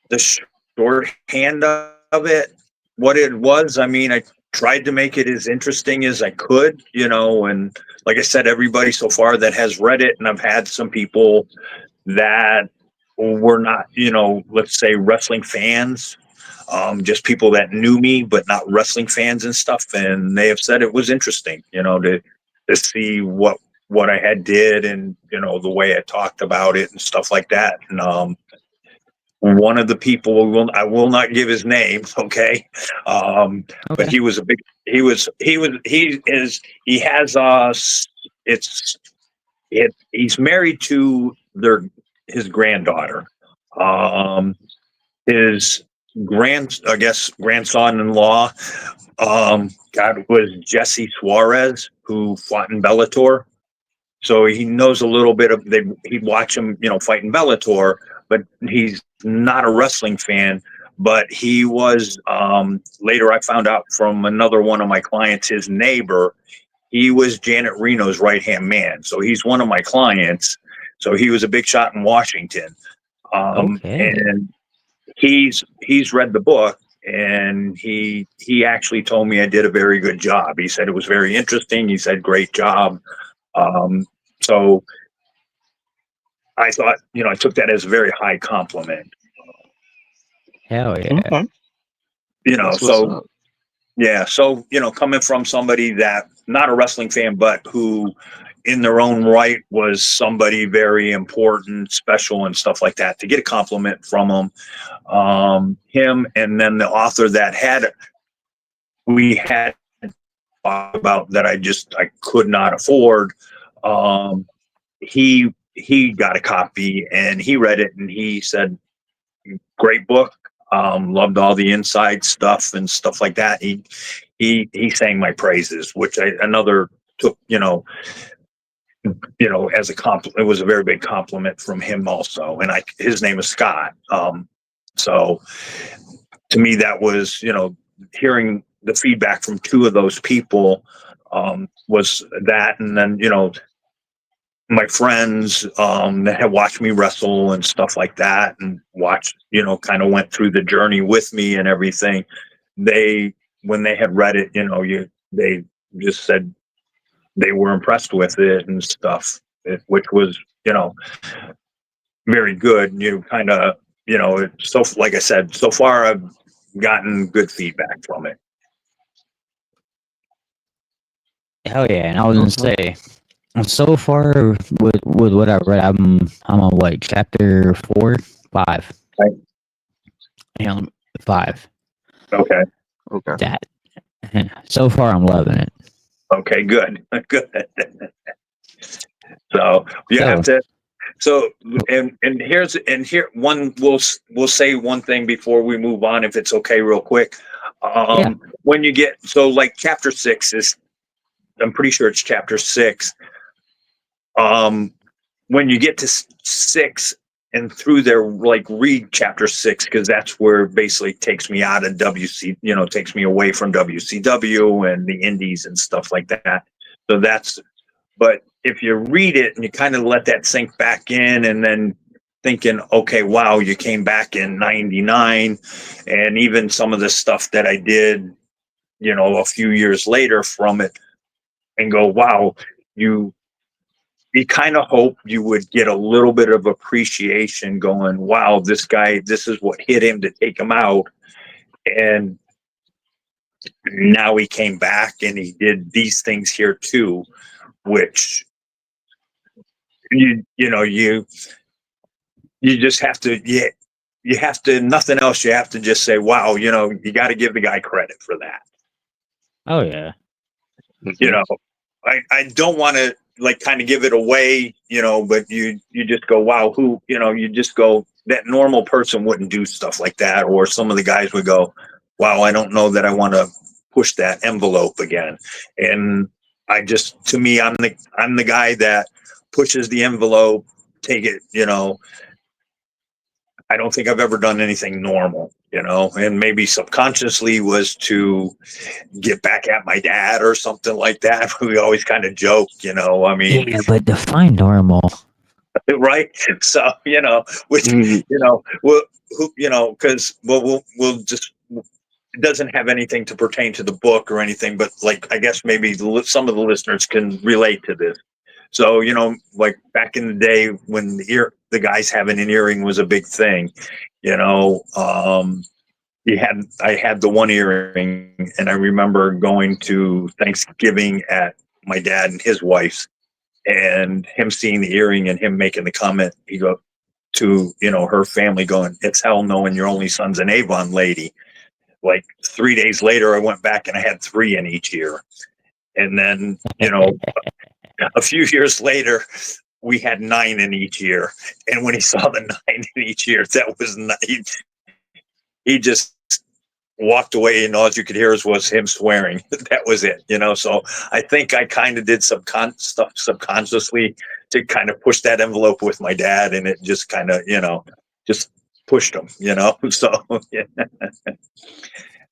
the shorthand of it what it was. I mean, I tried to make it as interesting as I could, you know, and like I said, everybody so far that has read it, and I've had some people that were not, you know, let's say wrestling fans, just people that knew me but not wrestling fans and stuff, and they have said it was interesting, you know, to see what I had did, and you know the way I talked about it and stuff like that. And one of the people, I will not give his name, okay, but Okay. he was a big, he has it's he's married to his granddaughter. Um, his I guess grandson-in-law, God, was Jesse Suarez, who fought in Bellator. So he knows a little bit of. He'd watch him, you know, fight in Bellator, but he's not a wrestling fan. But he was. Later, I found out from another one of my clients, his neighbor. He was Janet Reno's right hand man. So he's one of my clients. So he was a big shot in Washington. Okay. And he's read the book, and he actually told me I did a very good job. He said it was very interesting. He said great job. So I thought, you know, I took that as a very high compliment. Hell yeah. Okay. You know, That's what's so up. yeah, so you know, coming from somebody that not a wrestling fan, but who in their own right was somebody very important, special, and stuff like that, to get a compliment from him, and then the author that we had about that I could not afford. He got a copy and he read it, and he said, "Great book. Loved all the inside stuff and stuff like that. He sang my praises, which another took, as a compliment. It was a very big compliment from him also. And his name is Scott. So to me, that was, hearing the feedback from two of those people, was that. And then, my friends, that had watched me wrestle and stuff like that and watched, kind of went through the journey with me and everything. When they had read it, they just said they were impressed with it and stuff, which was, very good. You kind of, so like I said, so far I've gotten good feedback from it. Hell yeah! And I was gonna say, so far with what I read, I'm on what, chapter 4, 5. Right. Yeah, 5. Okay. That. So far, I'm loving it. Okay. Good. Good. So you have to. So and here one we'll say one thing before we move on, if it's okay, real quick. Yeah. When you get like chapter 6 is, I'm pretty sure it's chapter 6. When you get to 6 and through there, like read chapter 6, because that's where it basically takes me out of WC, takes me away from WCW and the indies and stuff like that. So but if you read it and you kind of let that sink back in, and then thinking, okay, wow, you came back in 99, and even some of the stuff that I did, a few years later from it, and go, wow, you kind of hope you would get a little bit of appreciation going, wow, this guy, this is what hit him to take him out. And now he came back and he did these things here too, which you just have to, you have to, nothing else. You have to just say, wow, you got to give the guy credit for that. Oh yeah. I don't want to like kind of give it away, but you just go, wow, who, you just go, that normal person wouldn't do stuff like that. Or some of the guys would go, wow, I don't know that I want to push that envelope again. And to me, I'm the guy that pushes the envelope, take it, I don't think I've ever done anything normal, and maybe subconsciously was to get back at my dad or something like that. We always kind of joke, I mean, Yeah, but define normal. right? So, which, because we'll just, it doesn't have anything to pertain to the book or anything, but like, I guess maybe some of the listeners can relate to this. So, like back in the day when the guys having an earring was a big thing, I had the one earring, and I remember going to Thanksgiving at my dad and his wife's, and him seeing the earring and him making the comment, he go to, her family going, it's hell knowing your only son's an Avon lady. Like 3 days later, I went back and I had 3 in each ear. And then, a few years later, we had 9 in each ear. And when he saw the 9 in each ear, that was not, he just walked away, and all you could hear was him swearing. That was it, So I think I kind of did stuff subconsciously to kind of push that envelope with my dad, and it just kind of, just pushed him, So, yeah.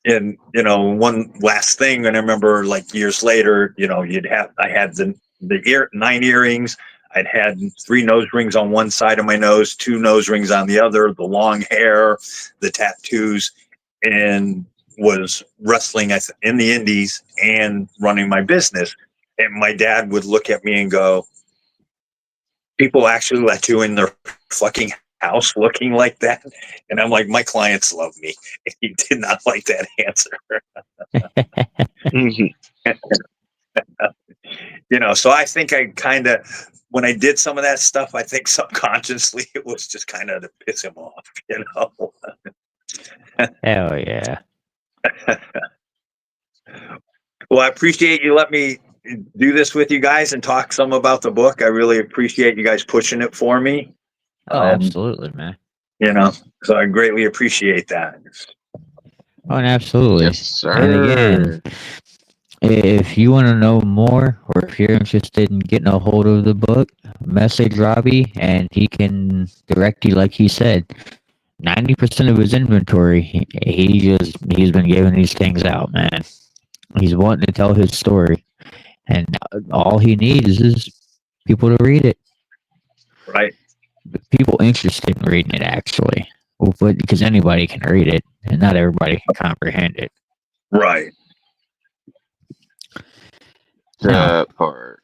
And one last thing, and I remember like years later, I had the 9 earrings. I'd had 3 nose rings on one side of my nose, 2 nose rings on the other, the long hair, the tattoos, and was wrestling in the indies and running my business. And my dad would look at me and go, people actually let you in their fucking house looking like that? And I'm like, my clients love me. He did not like that answer. So I think I kind of, when I did some of that stuff, I think subconsciously it was just kind of to piss him off, Hell yeah. Well, I appreciate you let me do this with you guys and talk some about the book. I really appreciate you guys pushing it for me. Oh, absolutely, man. You know, so I greatly appreciate that. Oh, and absolutely. Yes, And again, sir. if you want to know more, or if you're interested in getting a hold of the book, message Robbie, and he can direct you. Like he said, 90% of his inventory, he's been giving these things out, man. He's wanting to tell his story, and all he needs is people to read it. Right. People interested in reading it, actually. Well, but because anybody can read it, and not everybody can comprehend it. Right. Now, That part.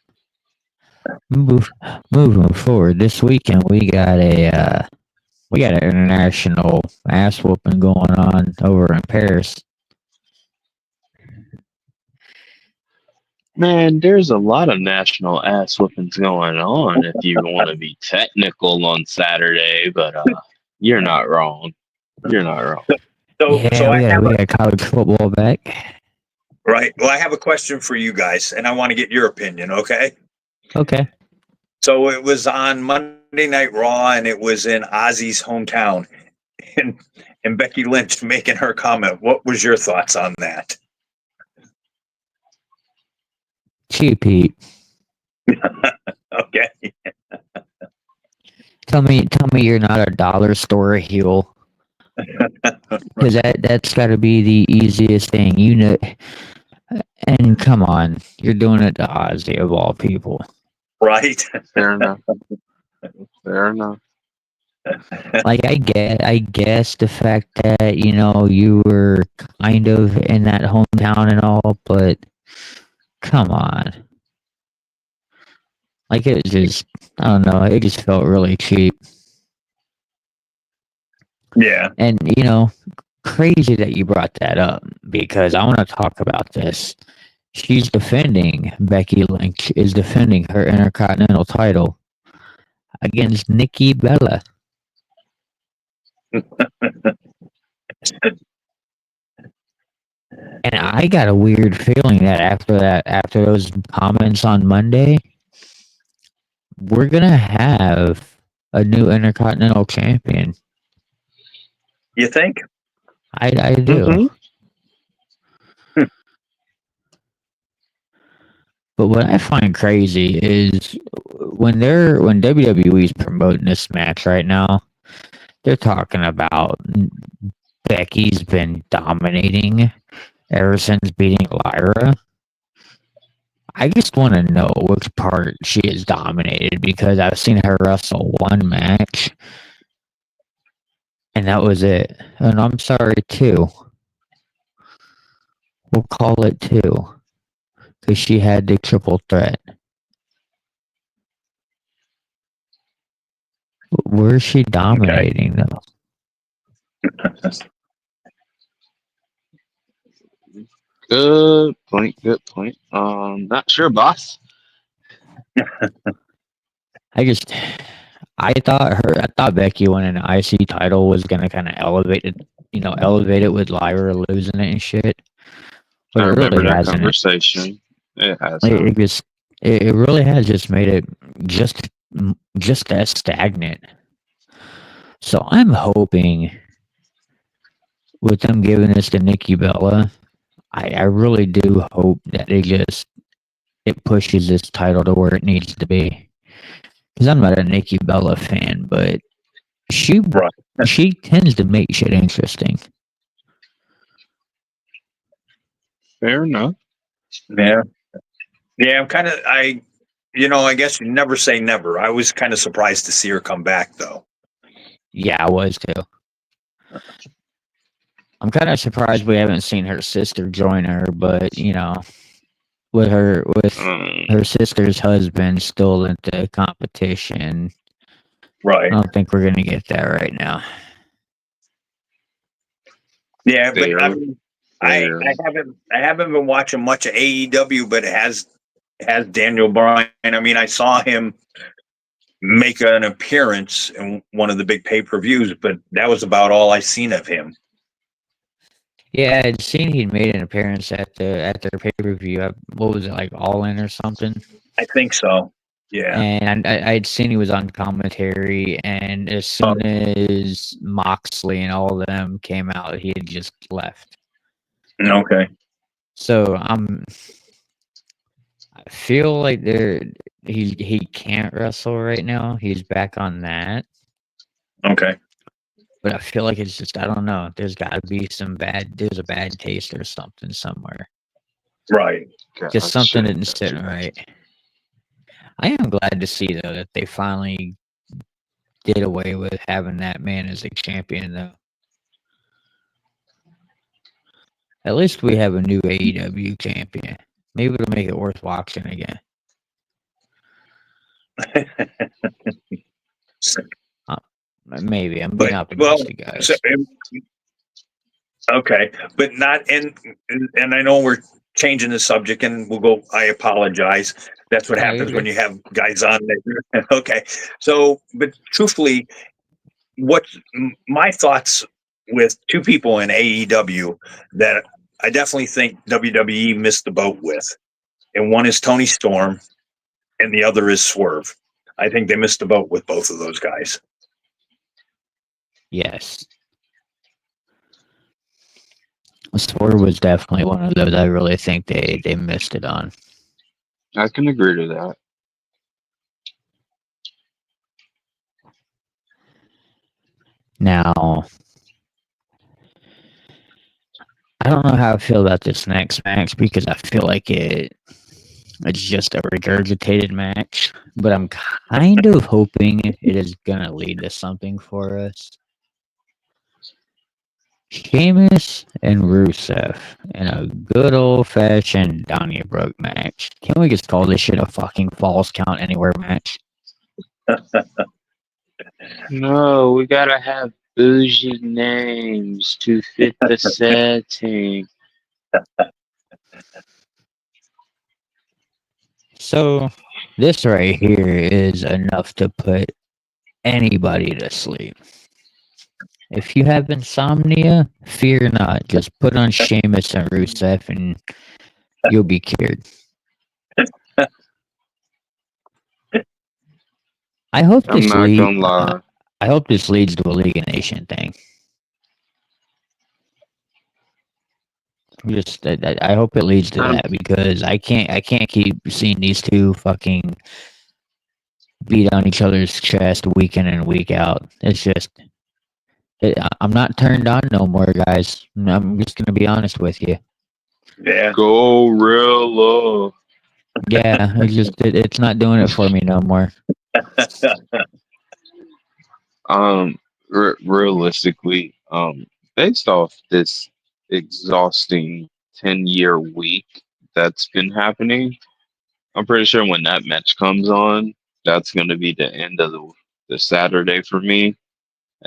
moving forward, this weekend we got an international ass whooping going on over in Paris. Man, there's a lot of national ass whoopings going on if you want to be technical on Saturday, but you're not wrong. You're not wrong. So Yeah, I have we got college football back. right. Well, I have a question for you guys, and I want to get your opinion. Okay. Okay. So it was on Monday Night Raw, and it was in Ozzy's hometown, and Becky Lynch making her comment. What was your thoughts on that? Cheap Heat. Okay. Tell me you're not a dollar store heel. Because that's got to be the easiest thing, you know. And come on, you're doing it to Ozzy of all people. Right. Fair enough. Fair enough. Like I guess the fact that you were kind of in that hometown and all, but come on, like it was just I don't know, it just felt really cheap. Yeah. And crazy that you brought that up because I want to talk about this. She's defending Becky Lynch is defending her Intercontinental title against Nikki Bella. And I got a weird feeling that after those comments on Monday, we're gonna have a new Intercontinental Champion. You think? I do. Mm-hmm. But what I find crazy is when WWE's promoting this match right now, they're talking about Becky's been dominating ever since beating Lyra. I just want to know which part she has dominated because I've seen her wrestle one match, and that was it. And I'm sorry, two. We'll call it two because she had the triple threat. Where's she dominating though? Good point. Good point. Not sure, boss. I thought Becky winning an IC title was gonna kind of elevate it with Lyra losing it and shit. But I it remember really that hasn't. conversation. It It hasn't. just it really has just made it just as stagnant. So I'm hoping with them giving this to Nikki Bella, I really do hope that it pushes this title to where it needs to be. Because I'm not a Nikki Bella fan, but she Right. she tends to make shit interesting. Fair enough. Yeah. Yeah. I guess you never say never. I was kind of surprised to see her come back, though. Yeah, I was too. I'm kind of surprised we haven't seen her sister join her, but with her sister's husband still in the competition, Right. I don't think we're gonna get that right now. Yeah, but Fair. I mean, I haven't been watching much of AEW, but it has Daniel Bryan. I mean, I saw him make an appearance in one of the big pay-per-views, but that was about all I seen of him. Yeah, I'd seen he'd made an appearance at their pay per view. What was it, like All In or something? I think so. Yeah. And I'd seen he was on commentary, and as soon as Moxley and all of them came out, he had just left. Okay. So I feel like he can't wrestle right now. He's back on that, Okay. but I feel like it's just I don't know. There's got to be there's a bad taste or something somewhere. Right. Just something Gotcha, isn't sitting right. I am glad to see though that they finally did away with having that man as a champion though. At least we have a new AEW champion. Maybe it'll make it worth watching again. Maybe I'm being optimistic, guys. So, okay, but not and I know we're changing the subject, and we'll go. I apologize. That's what No, happens you're when good. you have guys on there. Okay, so but truthfully, what's my thoughts with two people in AEW that I definitely think WWE missed the boat with, and one is Tony Storm, and the other is Swerve. I think they missed the boat with both of those guys. Yes. Swerve was definitely one of those I really think they missed it on. I can agree to that. Now, I don't know how I feel about this next match because I feel like it's just a regurgitated match, but I'm kind of hoping it is gonna lead to something for us. Sheamus and Rusev in a good old fashioned Donnybrook match. Can we just call this shit a fucking Falls Count Anywhere match? No, we gotta have bougie names to fit the setting. So, this right here is enough to put anybody to sleep. If you have insomnia, fear not. Just put on Sheamus and Rusev and you'll be cured. I hope I'm this not lead. gonna lie. I hope this leads to a League of Nation thing. Just, I hope it leads to Um, that because I can't keep seeing these two fucking beat on each other's chest week in and week out. It's just, I'm not turned on no more, guys. I'm just gonna be honest with you. Yeah. Gorilla. Yeah, it's not doing it for me no more. Realistically, based off this exhausting 10-year week that's been happening, I'm pretty sure when that match comes on, that's gonna be the end of the Saturday for me.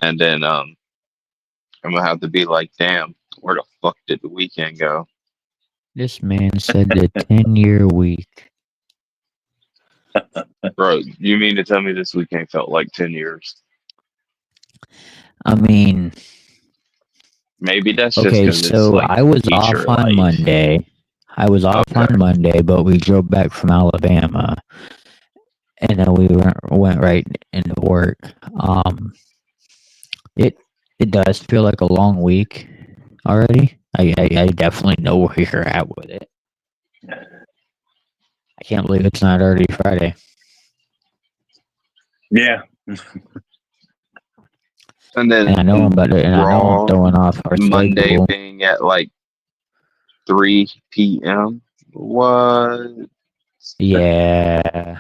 And then I'm gonna have to be like, damn, where the fuck did the weekend go? This man said the 10-year week. Bro, you mean to tell me this weekend felt like 10 years? I mean, Maybe that's just okay, because it's so like I was feature off on life. Monday. Okay. Monday, but we drove back from Alabama, and then we went right into work. It it does feel like a long week already. I definitely know where you're at with it. I can't believe it's not already Friday. Yeah. And then And I know I'm Raw throwing off our Monday schedule. being at like 3 p.m. What? Yeah,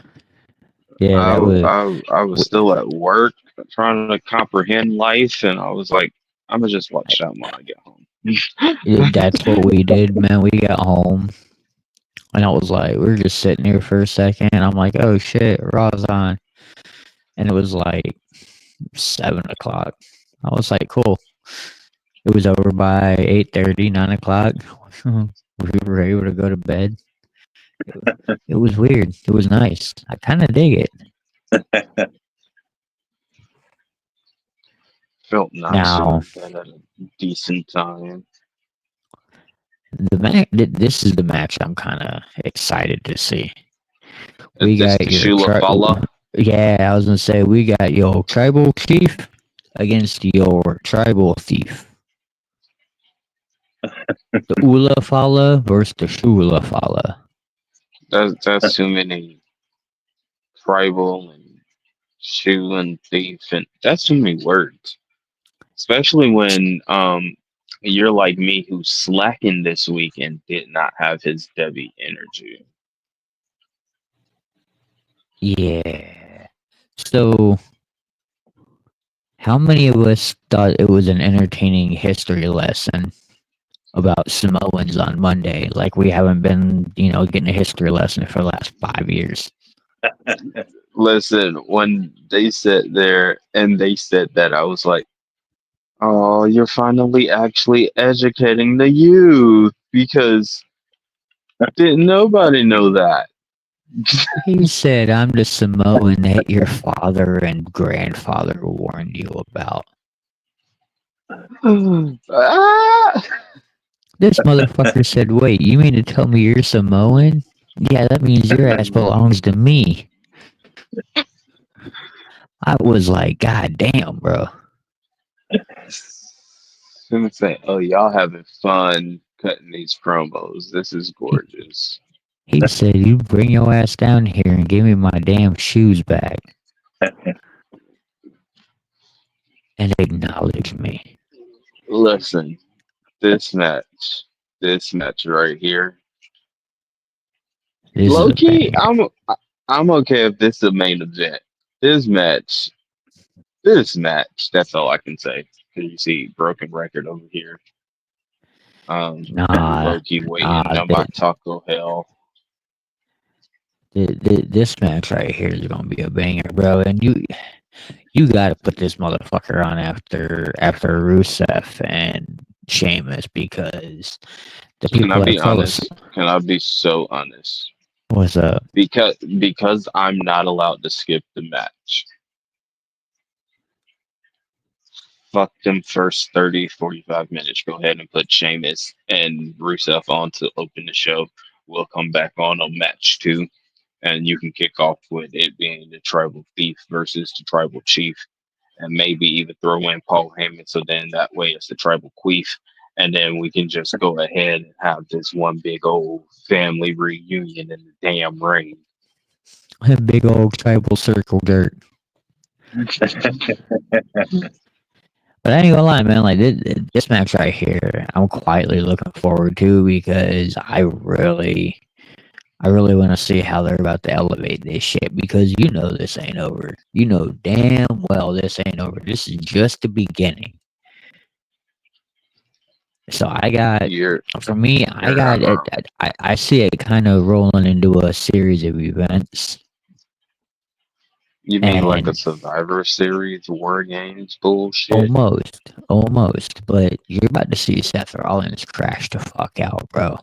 yeah, that was. I was still at work trying to comprehend life, and I was like, I'm gonna just watch that when I get home. That's what we did, man. We got home, and I was like, we were just sitting here for a second, and I'm like, oh shit, Raw's on, and it was like 7 o'clock. I was like, cool. It was over by 8:30, 9 o'clock. We were able to go to bed. It was weird. It was nice. I kind of dig it. Felt nice to go Now, to bed at a decent time. this is the match I'm kind of excited to see. We Is this got the your Shula Fala? yeah, I was gonna say we got your tribal chief against your tribal thief. The Ula Fala versus the Shula Fala. That's too many tribal and shoe and thief, and that's too many words. Especially when you're like me who slackened this week and did not have his Debbie energy. Yeah. So, how many of us thought it was an entertaining history lesson about Samoans on Monday? Like we haven't been, getting a history lesson for the last 5 years. Listen, when they sat there and they said that, I was like, "Oh, you're finally actually educating the youth because didn't nobody know that?" He said, "I'm the Samoan that your father and grandfather warned you about." Ah! This motherfucker said, "Wait, you mean to tell me you're Samoan? Yeah, that means your ass belongs to me." I was like, "God damn, bro." Gonna say, "Oh, y'all having fun cutting these promos. This is He, gorgeous." he said, "You bring your ass down here and give me my damn shoes back and acknowledge me." Listen, this match, this match right here, This is a Loki. banger. I'm okay if this is the main event. This match, this match. That's all I can say. 'Cause you see, broken record over here. Nah, Low key waiting nah. on my Taco Hell. This match right here is gonna be a banger, bro. And you gotta put this motherfucker on after Rusev and Sheamus because the Can I people that be follow us. honest? Can I be so honest? What's up? Because I'm not allowed to skip the match. Fuck them first 30, 45 minutes. Go ahead and put Sheamus and Rusev on to open the show. We'll come back on match two, and you can kick off with it being the tribal thief versus the tribal chief, and maybe even throw in Paul Heyman. So then that way it's the tribal queef, and then we can just go ahead and have this one big old family reunion in the damn ring. Big old tribal circle dirt. But I ain't gonna lie, man. Like this match right here, I'm quietly looking forward to because I really want to see how they're about to elevate this shit because this ain't over. You know damn well this ain't over. This is just the beginning. So You're for me, I got it. I see it kind of rolling into a series of events, you mean like a and Survivor Series War Games bullshit? almost. But you're about to see Seth Rollins crash the fuck out, bro.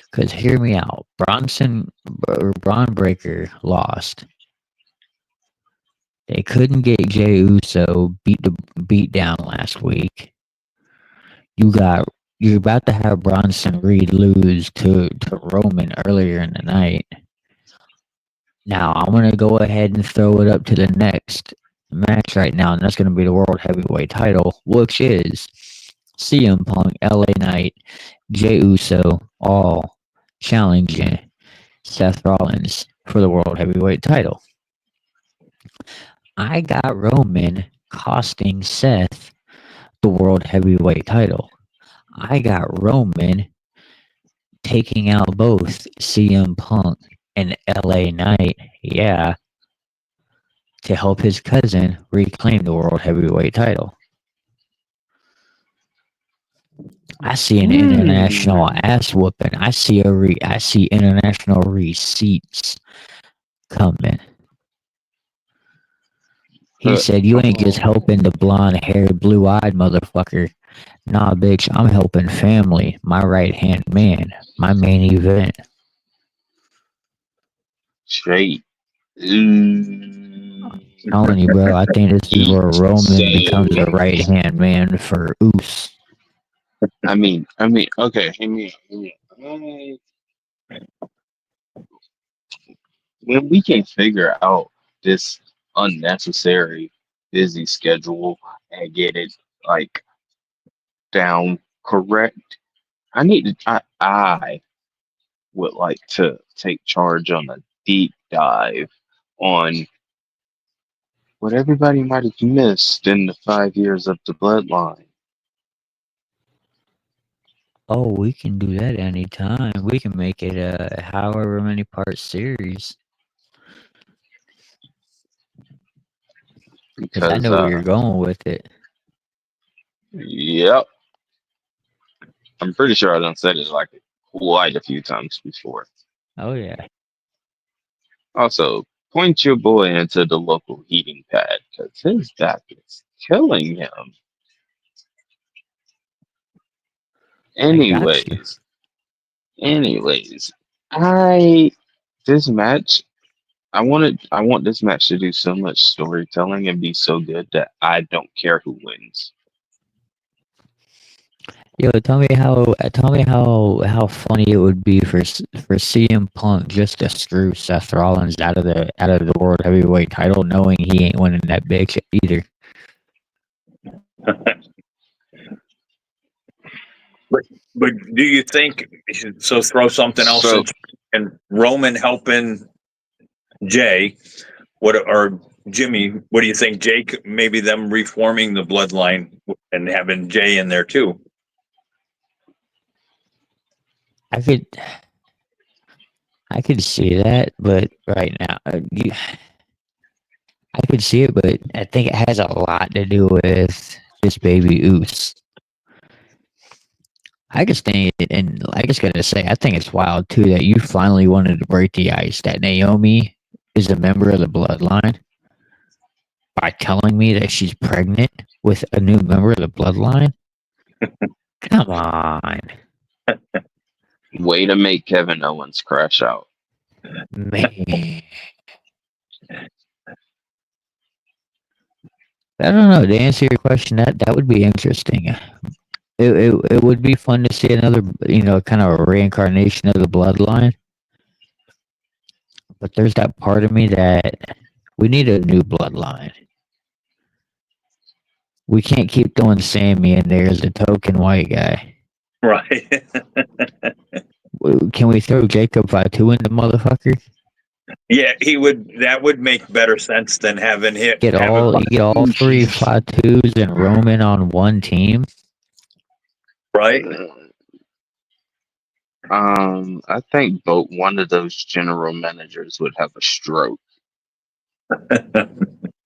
Because hear me out, Braun Breaker lost. They couldn't get Jey Uso beat down last week. You're about to have Bronson Reed lose to Roman earlier in the night. Now I'm gonna go ahead and throw it up to the next match right now, and that's gonna be the World Heavyweight Title, which is CM Punk, LA Knight, Jey Uso, all challenging Seth Rollins for the World Heavyweight Title. I got Roman costing Seth the World Heavyweight Title. I got Roman taking out both CM Punk and LA Knight, yeah, to help his cousin reclaim the World Heavyweight Title. I see an international ass whooping. I see international receipts coming. He said, "You ain't just helping the blonde haired, blue eyed motherfucker. Nah, bitch, I'm helping family, my right hand man, my main event." Straight. Telling you, bro, I think this is where So Roman becomes the right hand man for Oos. okay. Hear me out. when we can figure out this unnecessary busy schedule and get it like down correct, I would like to take charge on a deep dive on what everybody might have missed in the 5 years of the bloodline. Oh, we can do that anytime. We can make it a however many part series. Because I Because know where you're going with it. yep, I'm pretty sure I done said it like quite a few times before. Oh yeah. Also, point your boy into the local heating pad because his back is killing him. I got you. Anyways, anyways, I this match I want this match to do so much storytelling and be so good that I don't care who wins. Yo, tell me how funny it would be for CM Punk just to screw Seth Rollins out of the World Heavyweight title, knowing he ain't winning that bitch either. But do you think so? Throw something else So in, and Roman helping Jay. What or Jimmy? What do you think, Jake? Maybe them reforming the bloodline and having Jay in there too. I could see that, but right now, I could see it, but I think it has a lot to do with this baby Oos. I just think, and I just gotta say, I think it's wild too that you finally wanted to break the ice that Naomi is a member of the bloodline by telling me that she's pregnant with a new member of the bloodline. Come on, way to make Kevin Owens crash out. man. I don't know. To answer your question, that would be interesting. It would be fun to see another, kind of a reincarnation of the bloodline. But there's that part of me that we need a new bloodline. We can't keep throwing Sammy in there as a token white guy. Right. Can we throw Jacob Fatu in the motherfucker? Yeah, he would. That would make better sense than having hit. Get all three Fatus and Roman on one team. Right. I think both one of those general managers would have a stroke.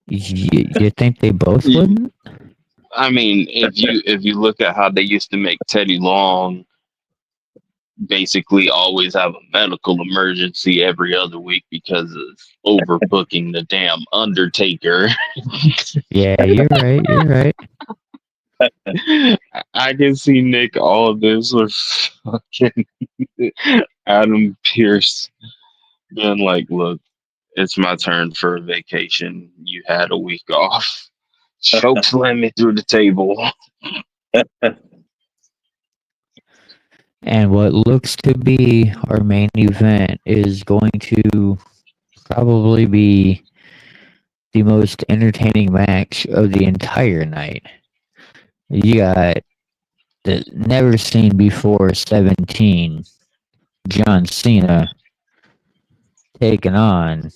You think they both Y- wouldn't? I mean, if you look at how they used to make Teddy Long basically always have a medical emergency every other week because of overbooking the damn Undertaker. Yeah, you're right. You're right. I can see Nick Aldis or fucking Adam Pierce being like, look, it's my turn for a vacation. You had a week off. Choke slam me through the table. And what looks to be our main event is going to probably be the most entertaining match of the entire night. You got the never seen before 17 John Cena taking on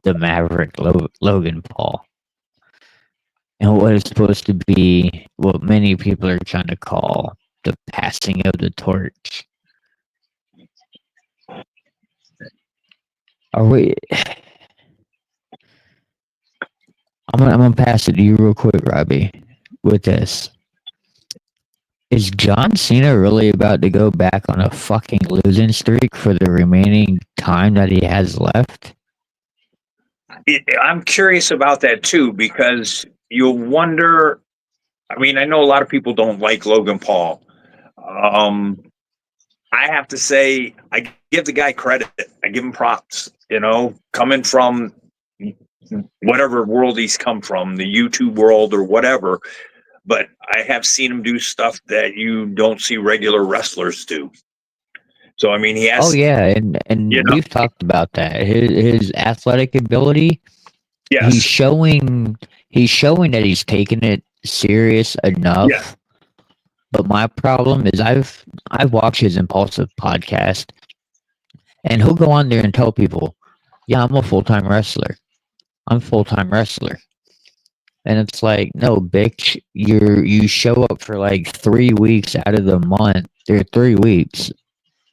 the Maverick Logan Paul. And what is supposed to be what many people are trying to call the passing of the torch. Are we? I'm gonna pass it to you real quick, Robbie. With this, is John Cena really about to go back on a fucking losing streak for the remaining time that he has left? I'm curious about that too because you'll wonder. I mean, I know a lot of people don't like Logan Paul. Um, I have to say, I give the guy credit. I give him props. Coming from whatever world he's come from, the YouTube world or whatever. But I have seen him do stuff that you don't see regular wrestlers do. So I mean, he Oh has, yeah, and you know, we've talked about that. His athletic ability, he's yes, showing that he's taking it serious yeah, enough. But my problem is I've watched his impulsive podcast, and he'll go on there and tell people, "Yeah, I'm a full time wrestler. I'm a full time wrestler." And it's like, no, bitch, you show up for like 3 weeks out of the month. There are 3 weeks,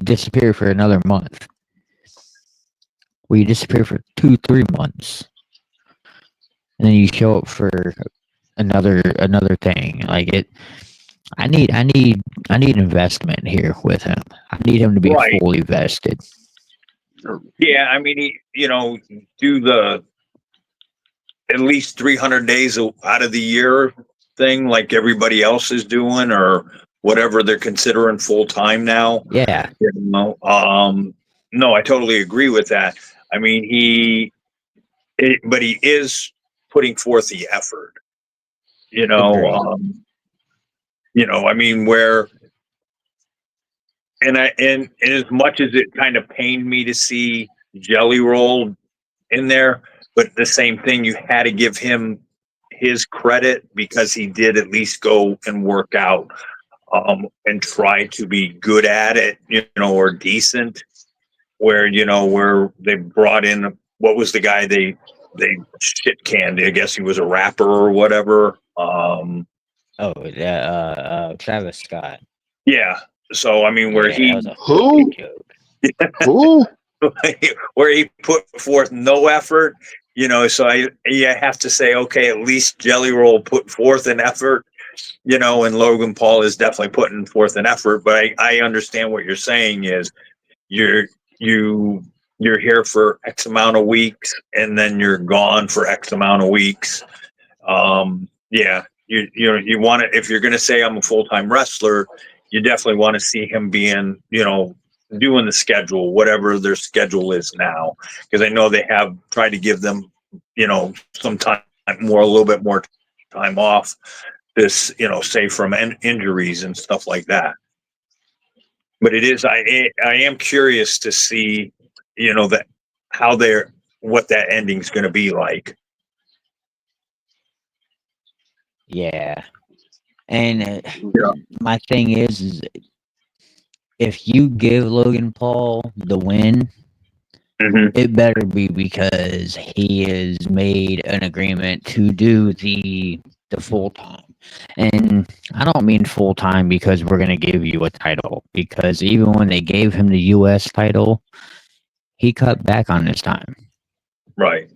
disappear for another month. Well, you disappear for 2, 3 months, and then you show up for another thing. Like it, I need investment here with him. I need him to be right. fully vested. Yeah, I mean, do the at least 300 days out of the year thing like everybody else is doing, or whatever they're considering full time now. Yeah, You know, no, I totally agree with that. I mean, but he is putting forth the effort. You know, agreed. I mean, and as much as it kind of pained me to see Jelly Roll in there, but the same thing, you had to give him his credit because he did at least go and work out, and try to be good at it, or decent. Where they brought in, what was the guy they shit canned? I guess he was a rapper or whatever. Oh, yeah, Travis Scott. Yeah. So I mean, where Yeah, that was he a Who? fucking joke. Who? where he put forth no effort, so you have to say, okay, at least Jelly Roll put forth an effort, and Logan Paul is definitely putting forth an effort. But I understand what you're saying is you're you you're here for X amount of weeks and then you're gone for X amount of weeks. Yeah, you want to, if you're going to say I'm a full-time wrestler, you definitely want to see him being, doing the schedule, whatever their schedule is now, because I know they have tried to give them, some time more, a little bit more time off this, say from injuries and stuff like that. But it is, I am curious to see, that how they're, what that ending's going to be like. Yeah, and Yeah. my thing is if you give Logan Paul the win, Mm-hmm. it better be because he has made an agreement to do the full time. And I don't mean full time because we're gonna give you a title. Because even when they gave him the US title, he cut back on his time. Right.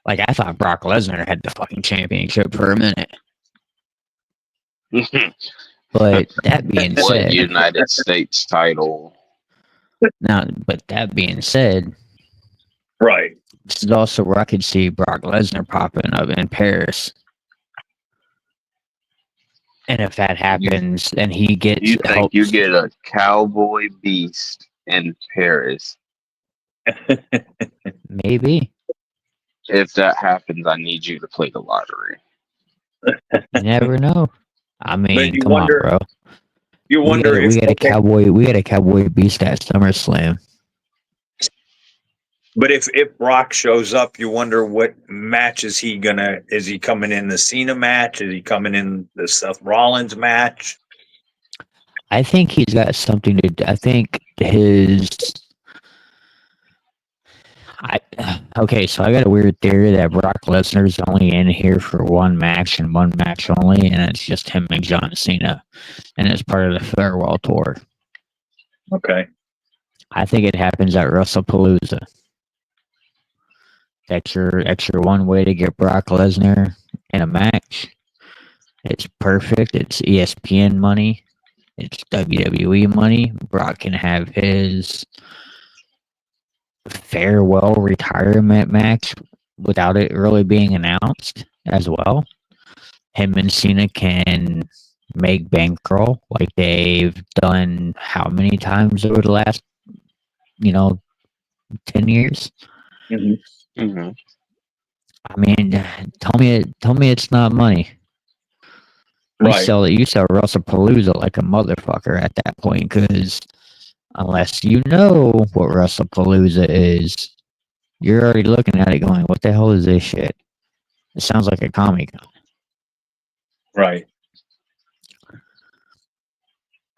Like I thought Brock Lesnar had the fucking championship for a minute. But that being What said, United States title? but that being said, Right. this is also where I could see Brock Lesnar popping up in Paris. And if that You happens, and he gets you think you helps, get a cowboy beast in Paris? maybe. If that happens, I need you to play the lottery. You never know. I But mean, you come on, wonder, bro. you wonder if, We got a okay, cowboy beast at SummerSlam. but if Brock shows up, you wonder what match is he coming in the Cena match? Is he coming in the Seth Rollins match? I think he's got something to. I think his. Okay, so I got a weird theory that Brock Lesnar's only in here for one match and one match only, and it's just him and John Cena, and it's part of the farewell tour. Okay. I think it happens at WrestlePalooza. That's your one way to get Brock Lesnar in a match. It's perfect. It's ESPN money. It's WWE money. Brock can have his farewell retirement match without it really being announced as well. Him and Cena can make bankroll like they've done how many times over the last, 10 years? Mm-hmm. Mm-hmm. I mean, tell me it's not money. Right. You sell WrestlePalooza like a motherfucker at that point because Unless you know what WrestlePalooza is, you're already looking at it going, "What the hell is this shit?" It sounds like a Comic Con. Right.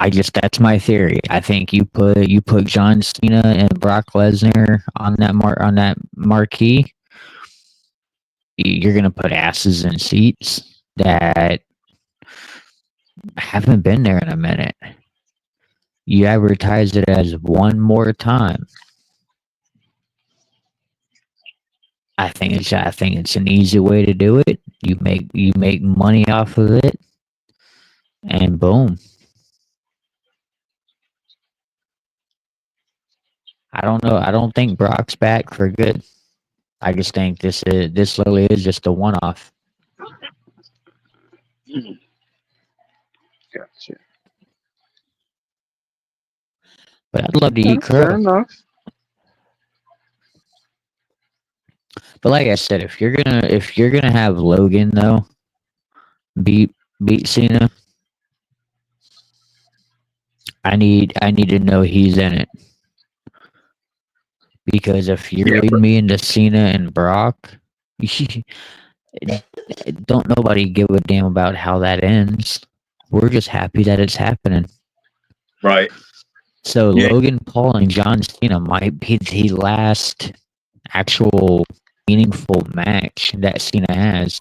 That's my theory. I think you put John Cena and Brock Lesnar on that marquee, you're gonna put asses in seats that haven't been there in a minute. You advertise it as one more time. I think it's an easy way to do it. You make money off of it, and boom. I don't know. I don't think Brock's back for good. I just think this literally is just a one off. Gotcha. But I'd love to eat Fair crow. enough. But like I said, if you're gonna have Logan though beat Cena, I need to know he's in it. Because if you're leading me into Cena and Brock, don't nobody give a damn about how that ends. We're just happy that it's happening. Right. So Yeah. Logan Paul and John Cena might be the last actual meaningful match that Cena has.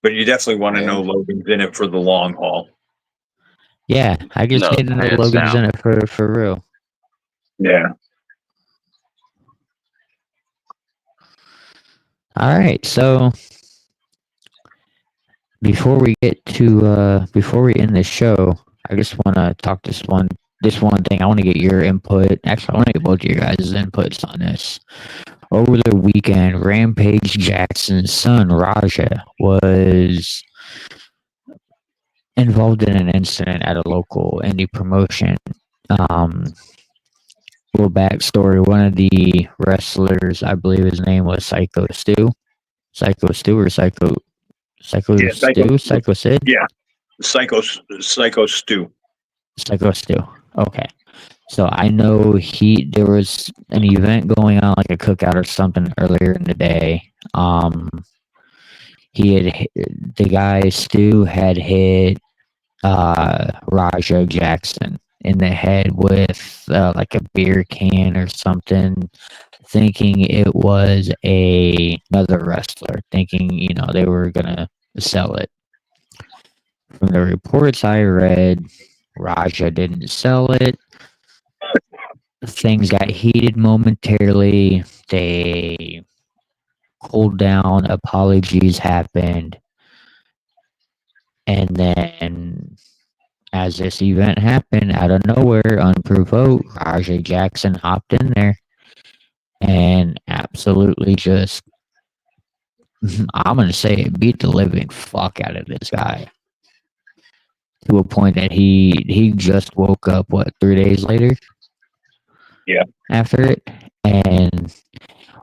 But you definitely want to know Logan's in it for the long haul. Yeah, I just need to know hands Logan's down. in it for real. Yeah. All right, so before we end this show, I just want to talk this one thing. I want to get your input. Actually, I want to get both of your guys' inputs on this. Over the weekend, Rampage Jackson's son Raja was involved in an incident at a local indie promotion. Little backstory: one of the wrestlers, I believe his name was Psycho Stu, Psycho Stu or Psycho Yeah, Stu, Psycho Sid. Yeah. Psycho Stu. Psycho Stu. Okay. So I know there was an event going on, like a cookout or something earlier in the day. The guy Stu had hit Raja Jackson in the head with like a beer can or something, thinking it was another wrestler, thinking they were gonna sell it. From the reports I read, Raja didn't sell it. Things got heated momentarily. They cooled down. Apologies happened. And then, as this event happened, out of nowhere, unprovoked, Rajay Jackson hopped in there and absolutely just, I'm going to say it, beat the living fuck out of this guy. To a point that he just woke up, 3 days later? Yeah. After it. And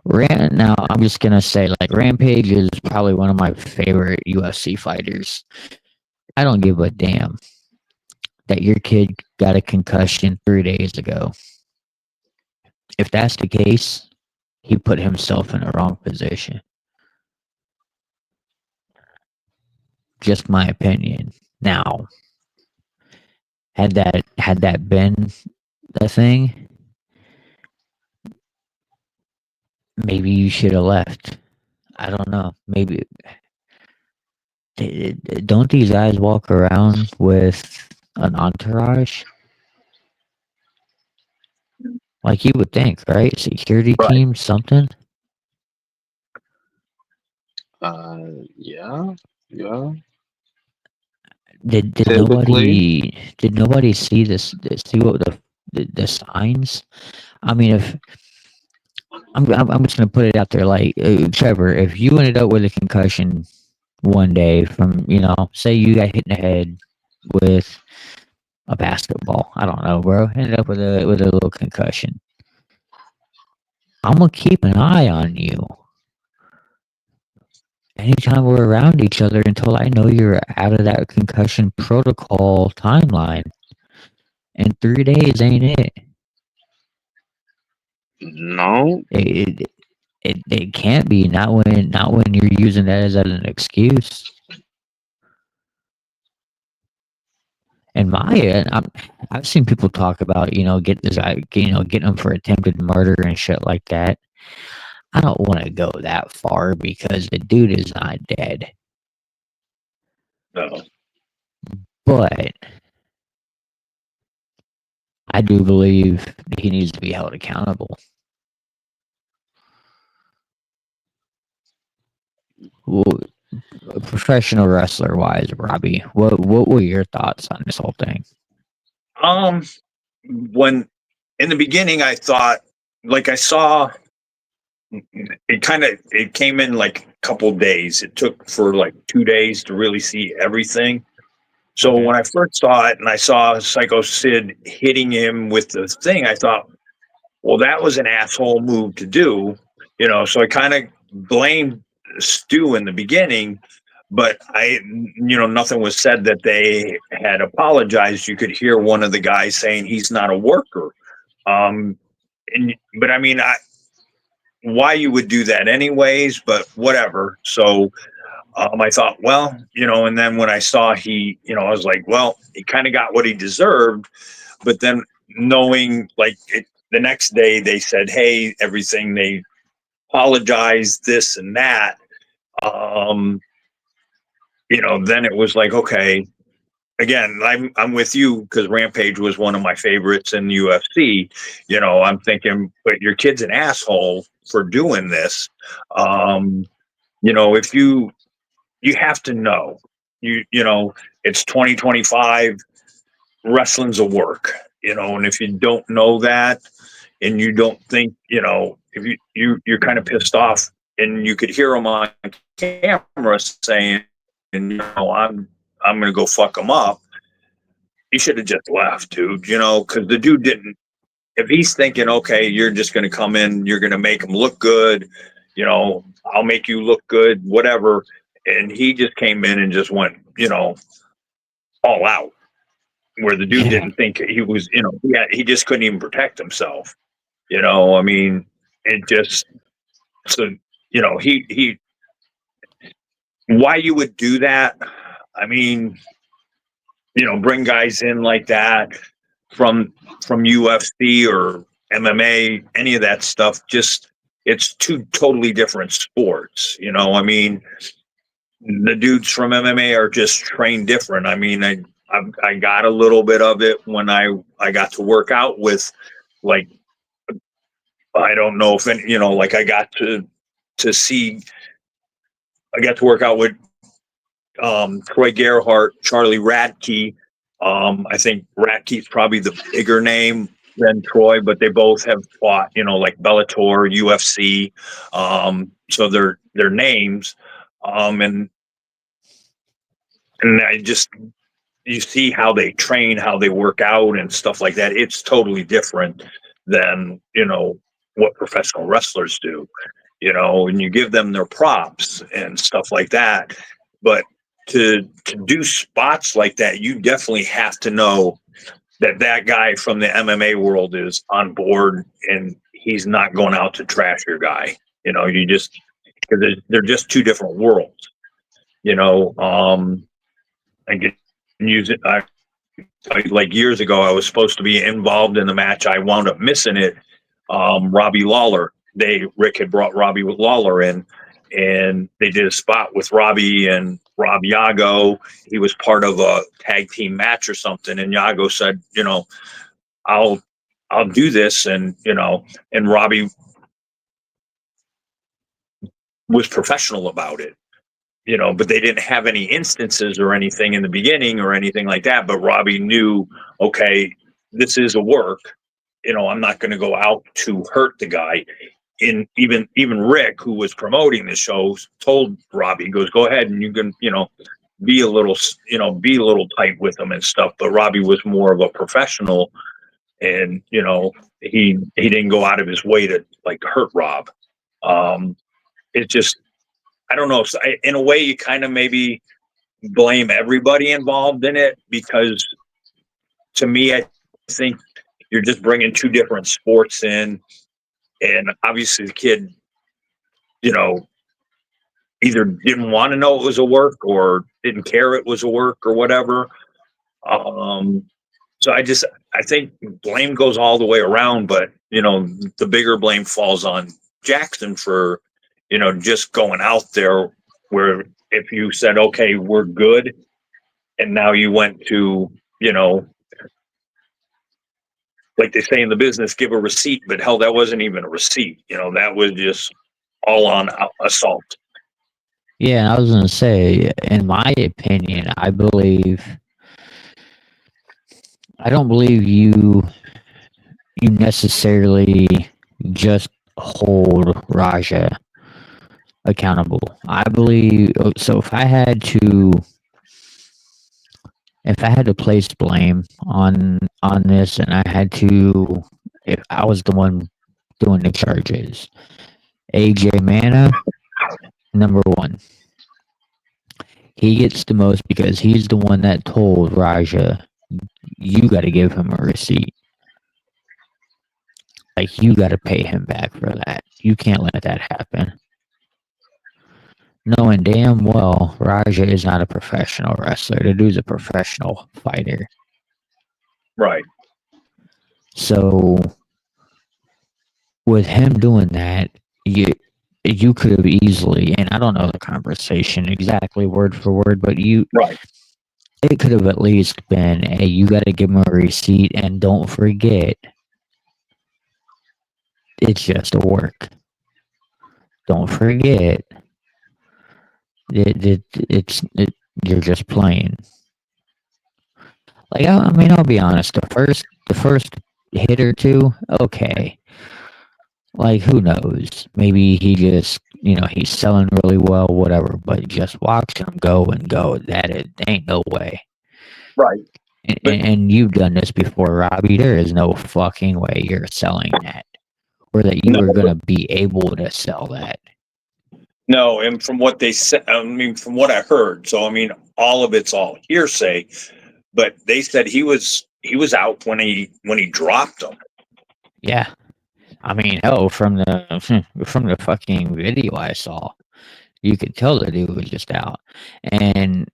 now I'm just gonna say, like, Rampage is probably one of my favorite UFC fighters. I don't give a damn that your kid got a concussion 3 days ago. If that's the case, he put himself in the wrong position. Just my opinion. Now, had that been the thing, maybe you should have left. I don't know. Maybe don't these guys walk around with an entourage? Like you would think, right? Security Right. team, something. Yeah. Did Typically. nobody see this? See what the signs? I mean, if I'm just gonna put it out there, like Trevor, if you ended up with a concussion one day from say you got hit in the head with a basketball, I don't know, bro, ended up with a little concussion. I'm gonna keep an eye on you. anytime we're around each other until I know you're out of that concussion protocol timeline. And 3 days ain't it. No, It can't be, not when you're using that as an excuse. And I've seen people talk about, get this guy, getting him for attempted murder and shit like that. I don't want to go that far because the dude is not dead. No. But I do believe he needs to be held accountable. Well, professional wrestler wise, Robbie, what were your thoughts on this whole thing? When in the beginning, I thought, like, I saw it came in like a couple days. It took for like 2 days to really see everything. So Okay. when I first saw it and I saw Psycho Sid hitting him with the thing, I thought, well, that was an asshole move to do, So I kind of blamed Stu in the beginning, but nothing was said that they had apologized. You could hear one of the guys saying he's not a worker. But I mean, why you would do that anyways, but whatever. So I thought, well, and then when I saw I was like, well, he kind of got what he deserved. But then knowing the next day they said, hey, everything, they apologized, this and that. Then it was like, okay, again, I'm with you because Rampage was one of my favorites in UFC. I'm thinking, but your kid's an asshole for doing this. If you have to know, it's 2025, wrestling's a work, and if you don't know that and you don't think, if you're kind of pissed off, and you could hear him on camera saying, I'm going to go fuck him up. You should have just left, dude, because the dude didn't. If he's thinking, okay, you're just going to come in, you're going to make him look good, I'll make you look good, whatever. And he just came in and just went, all out, where the dude didn't think he was, he just couldn't even protect himself. I mean, it just, so, he, why you would do that? I mean, bring guys in like that from UFC or MMA, any of that stuff. Just, it's two totally different sports. I mean, the dudes from MMA are just trained different. I mean, I got a little bit of it when I got to work out with, like, I don't know if any, like I got to see, I got to work out with Troy Gerhardt, Charlie Radke. I think Radke's probably the bigger name than Troy, but they both have fought, like Bellator, UFC. So they're names. And I just, you see how they train, how they work out and stuff like that. It's totally different than, what professional wrestlers do, and you give them their props and stuff like that. But to do spots like that, you definitely have to know that guy from the MMA world is on board and he's not going out to trash your guy. You just, because they're just two different worlds, and get use it. Like years ago, I was supposed to be involved in the match. I wound up missing it. Robbie Lawler. Rick had brought Robbie Lawler in, and they did a spot with Robbie and Rob Yago. He was part of a tag team match or something, and Yago said, I'll do this, and and Robbie was professional about it. But they didn't have any instances or anything in the beginning or anything like that. But Robbie knew, okay, this is a work. I'm not going to go out to hurt the guy. And even Rick, who was promoting the show, told Robbie, he goes, go ahead and you can, be a little tight with him and stuff. But Robbie was more of a professional, and he didn't go out of his way to like hurt Rob. It just, I don't know. So in a way, you kind of maybe blame everybody involved in it, because to me, I think you're just bringing two different sports in, and obviously the kid, you know, either didn't want to know it was a work or didn't care it was a work or whatever. Um, so I think blame goes all the way around, but the bigger blame falls on Jackson for, just going out there, where if you said, okay, we're good, and now you went to, like they say in the business, give a receipt, but hell, that wasn't even a receipt. That was just all on assault. Yeah, and I was gonna say, in my opinion, I don't believe you necessarily just hold Raja accountable. I believe so. If I had to place blame on this, and if I was the one doing the charges, AJ Mana, number one. He gets the most because he's the one that told Raja, you got to give him a receipt. Like, you got to pay him back for that. You can't let that happen. Knowing damn well Raja is not a professional wrestler. The dude's a professional fighter. Right. So, with him doing that, you could have easily, and I don't know the conversation exactly word for word, but Right. it could have at least been, hey, you got to give him a receipt, and don't forget, it's just a work. Don't forget, you're just playing. Like, I mean, I'll be honest. The first hit or two, okay. Like, who knows? Maybe he just, he's selling really well, whatever. But just watch him go and go. Ain't no way. Right. And you've done this before, Robbie. There is no fucking way you're selling that, or that you No. are gonna be able to sell that. No, and from what they said, from what I heard, so all of it's all hearsay, but they said he was out when he dropped him. Yeah, I mean, hell, from the fucking video I saw, you could tell the dude was just out. And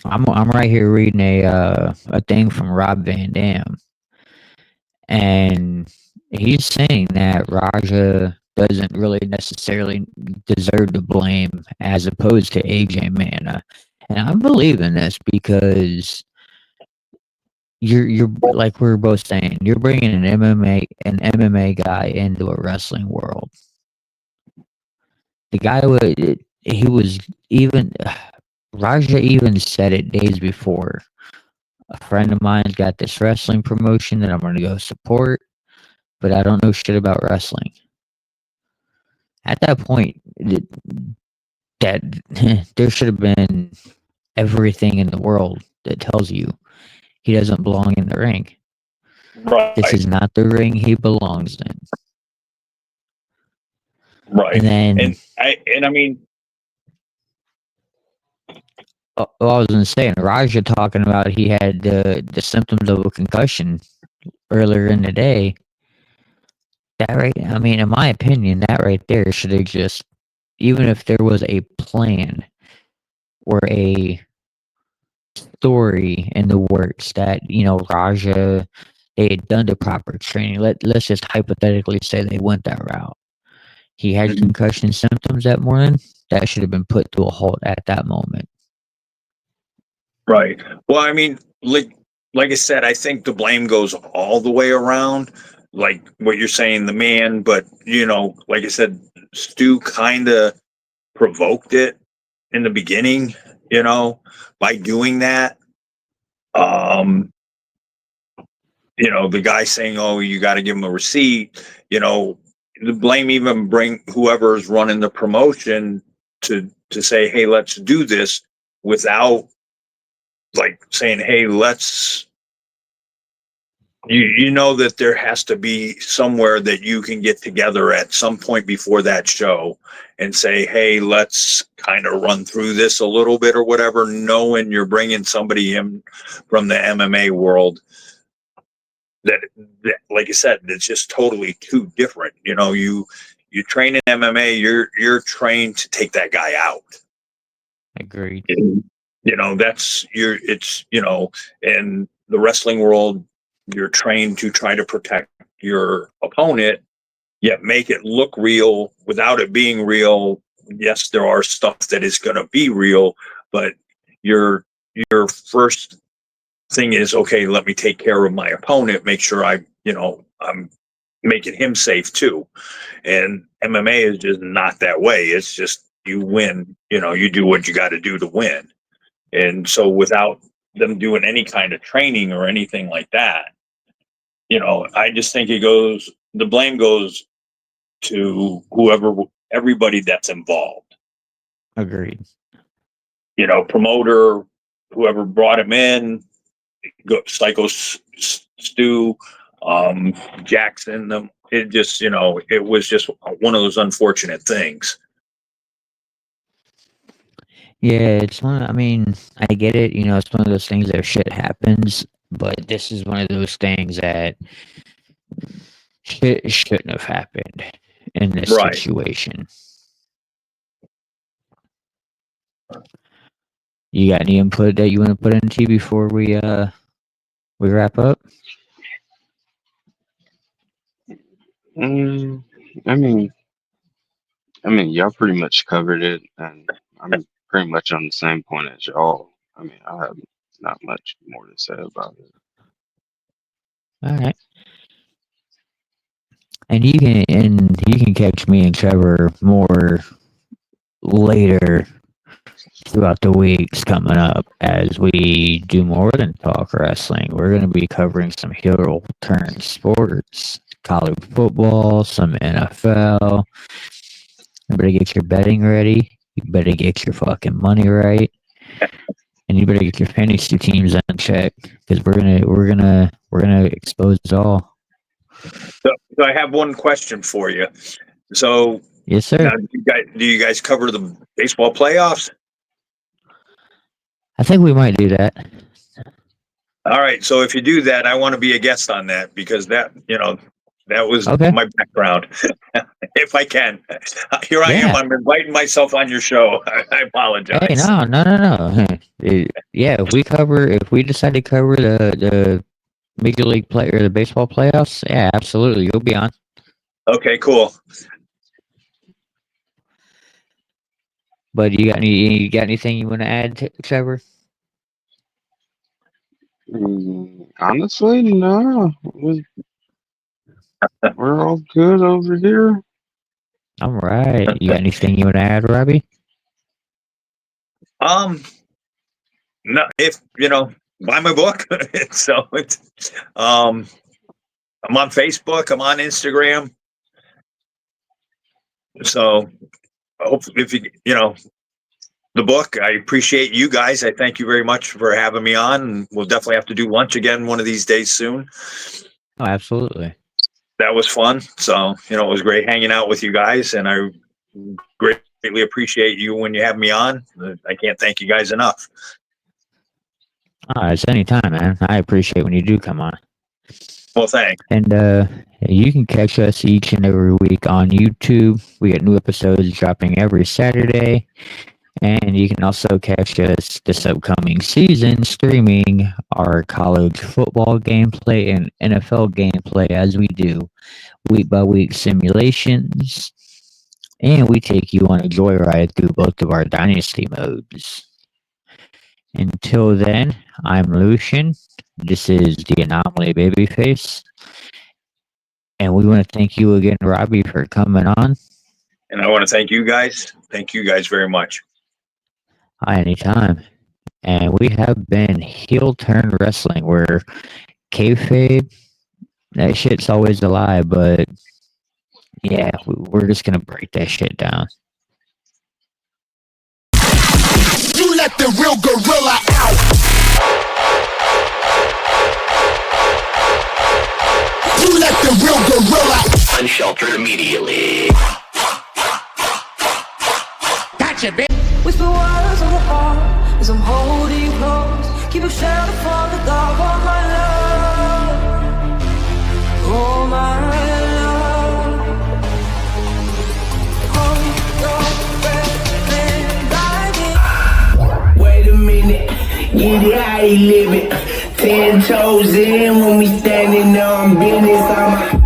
I'm right here reading a thing from Rob Van Dam, and he's saying that Raja doesn't really necessarily deserve the blame as opposed to AJ Mana. And I believe in this because you're like we were both saying, you're bringing an MMA guy into a wrestling world. The guy he was even Raja even said it days before. A friend of mine's got this wrestling promotion that I'm going to go support, but I don't know shit about wrestling. At that point, that there should have been everything in the world that tells you he doesn't belong in the ring. Right. This is not the ring he belongs in. Right. And then, and I mean, I was going to say, and Raja talking about he had the symptoms of a concussion earlier in the day. I mean, in my opinion, that right there should have just, even if there was a plan or a story in the works that, Raja, they had done the proper training. Let's just hypothetically say they went that route. He had concussion symptoms that morning. That should have been put to a halt at that moment. right. Well, I mean, like I said, I think the blame goes all the way around. Like what you're saying, the man, but like I said, Stu kind of provoked it in the beginning, by doing that. The guy saying, "Oh, you got to give him a receipt." The blame even bring whoever's running the promotion to say, "Hey, let's do this," without like saying, "Hey, let's you know that there has to be somewhere that you can get together at some point before that show and say, hey, let's kind of run through this a little bit or whatever, knowing you're bringing somebody in from the MMA world that like you said, it's just totally too different. You know, you train in MMA, you're trained to take that guy out. Agreed. You know, it's, you know, in the wrestling world, you're trained to try to protect your opponent, yet make it look real without it being real. Yes, there are stuff that is going to be real, but your first thing is, okay, let me take care of my opponent, make sure I'm making him safe too. And MMA is just not that way. It's just you win, you know, you do what you got to do to win. And so without them doing any kind of training or anything like that, you know, I just think the blame goes to everybody that's involved. Agreed. You know, promoter, whoever brought him in, Psycho Stu, Jackson. It just, you know, it was just one of those unfortunate things. Yeah, I mean, I get it. You know, it's one of those things that shit happens, but this is one of those things that shouldn't have happened in this Right. situation. You got any input that you want to put into before we wrap up? I mean, y'all pretty much covered it, and I'm pretty much on the same point as y'all. I mean, I have not much more to say about it. All right. And you can catch me and Trevor more later throughout the weeks coming up as we do more than talk wrestling. We're going to be covering some heel turn sports, college football, some NFL. You better get your betting ready. You better get your fucking money right, and you better get your fantasy teams on check because we're gonna expose it all. So I have one question for you. So Yes, sir. now, do you guys cover the baseball playoffs? I think we might do that. All right. So if you do that, I want to be a guest on that because that was Okay. my background. If I can, here I am. Yeah. I'm inviting myself on your show. I apologize. Hey, no. Yeah, if we decide to cover the Major League play or the baseball playoffs, yeah, absolutely, you'll be on. Okay, cool. But you got anything you want to add, Trevor? Honestly, no. We're all good over here. All right. You got anything you want to add, Robbie? No, if buy my book. So it's I'm on Facebook. I'm on Instagram. So hopefully, if the book, I appreciate you guys. I thank you very much for having me on. And we'll definitely have to do lunch again one of these days soon. Oh, absolutely. That was fun. So it was great hanging out with you guys, and I greatly appreciate you when you have me on. I can't thank you guys enough. It's anytime, man. I appreciate when you do come on. Well, thanks. And you can catch us each and every week on YouTube. We get new episodes dropping every Saturday. And you can also catch us this upcoming season streaming our college football gameplay and NFL gameplay as we do week by week simulations. And we take you on a joyride through both of our dynasty modes. Until then, I'm Lucian. This is the Anomaly Babyface. And we want to thank you again, Robbie, for coming on. And I want to thank you guys. Thank you guys very much. Anytime. And we have been Heel Turn Wrestling, where kayfabe, that shit's always a lie, but yeah, we're just going to break that shit down. You let the real gorilla out. unsheltered immediately. Whisper words on the heart as I'm holding close. Keep a shelter from the dark, oh my love, oh my love. Hold your breath and guide me. Wait a minute, get it how you live it. 10 toes in when we standing on business.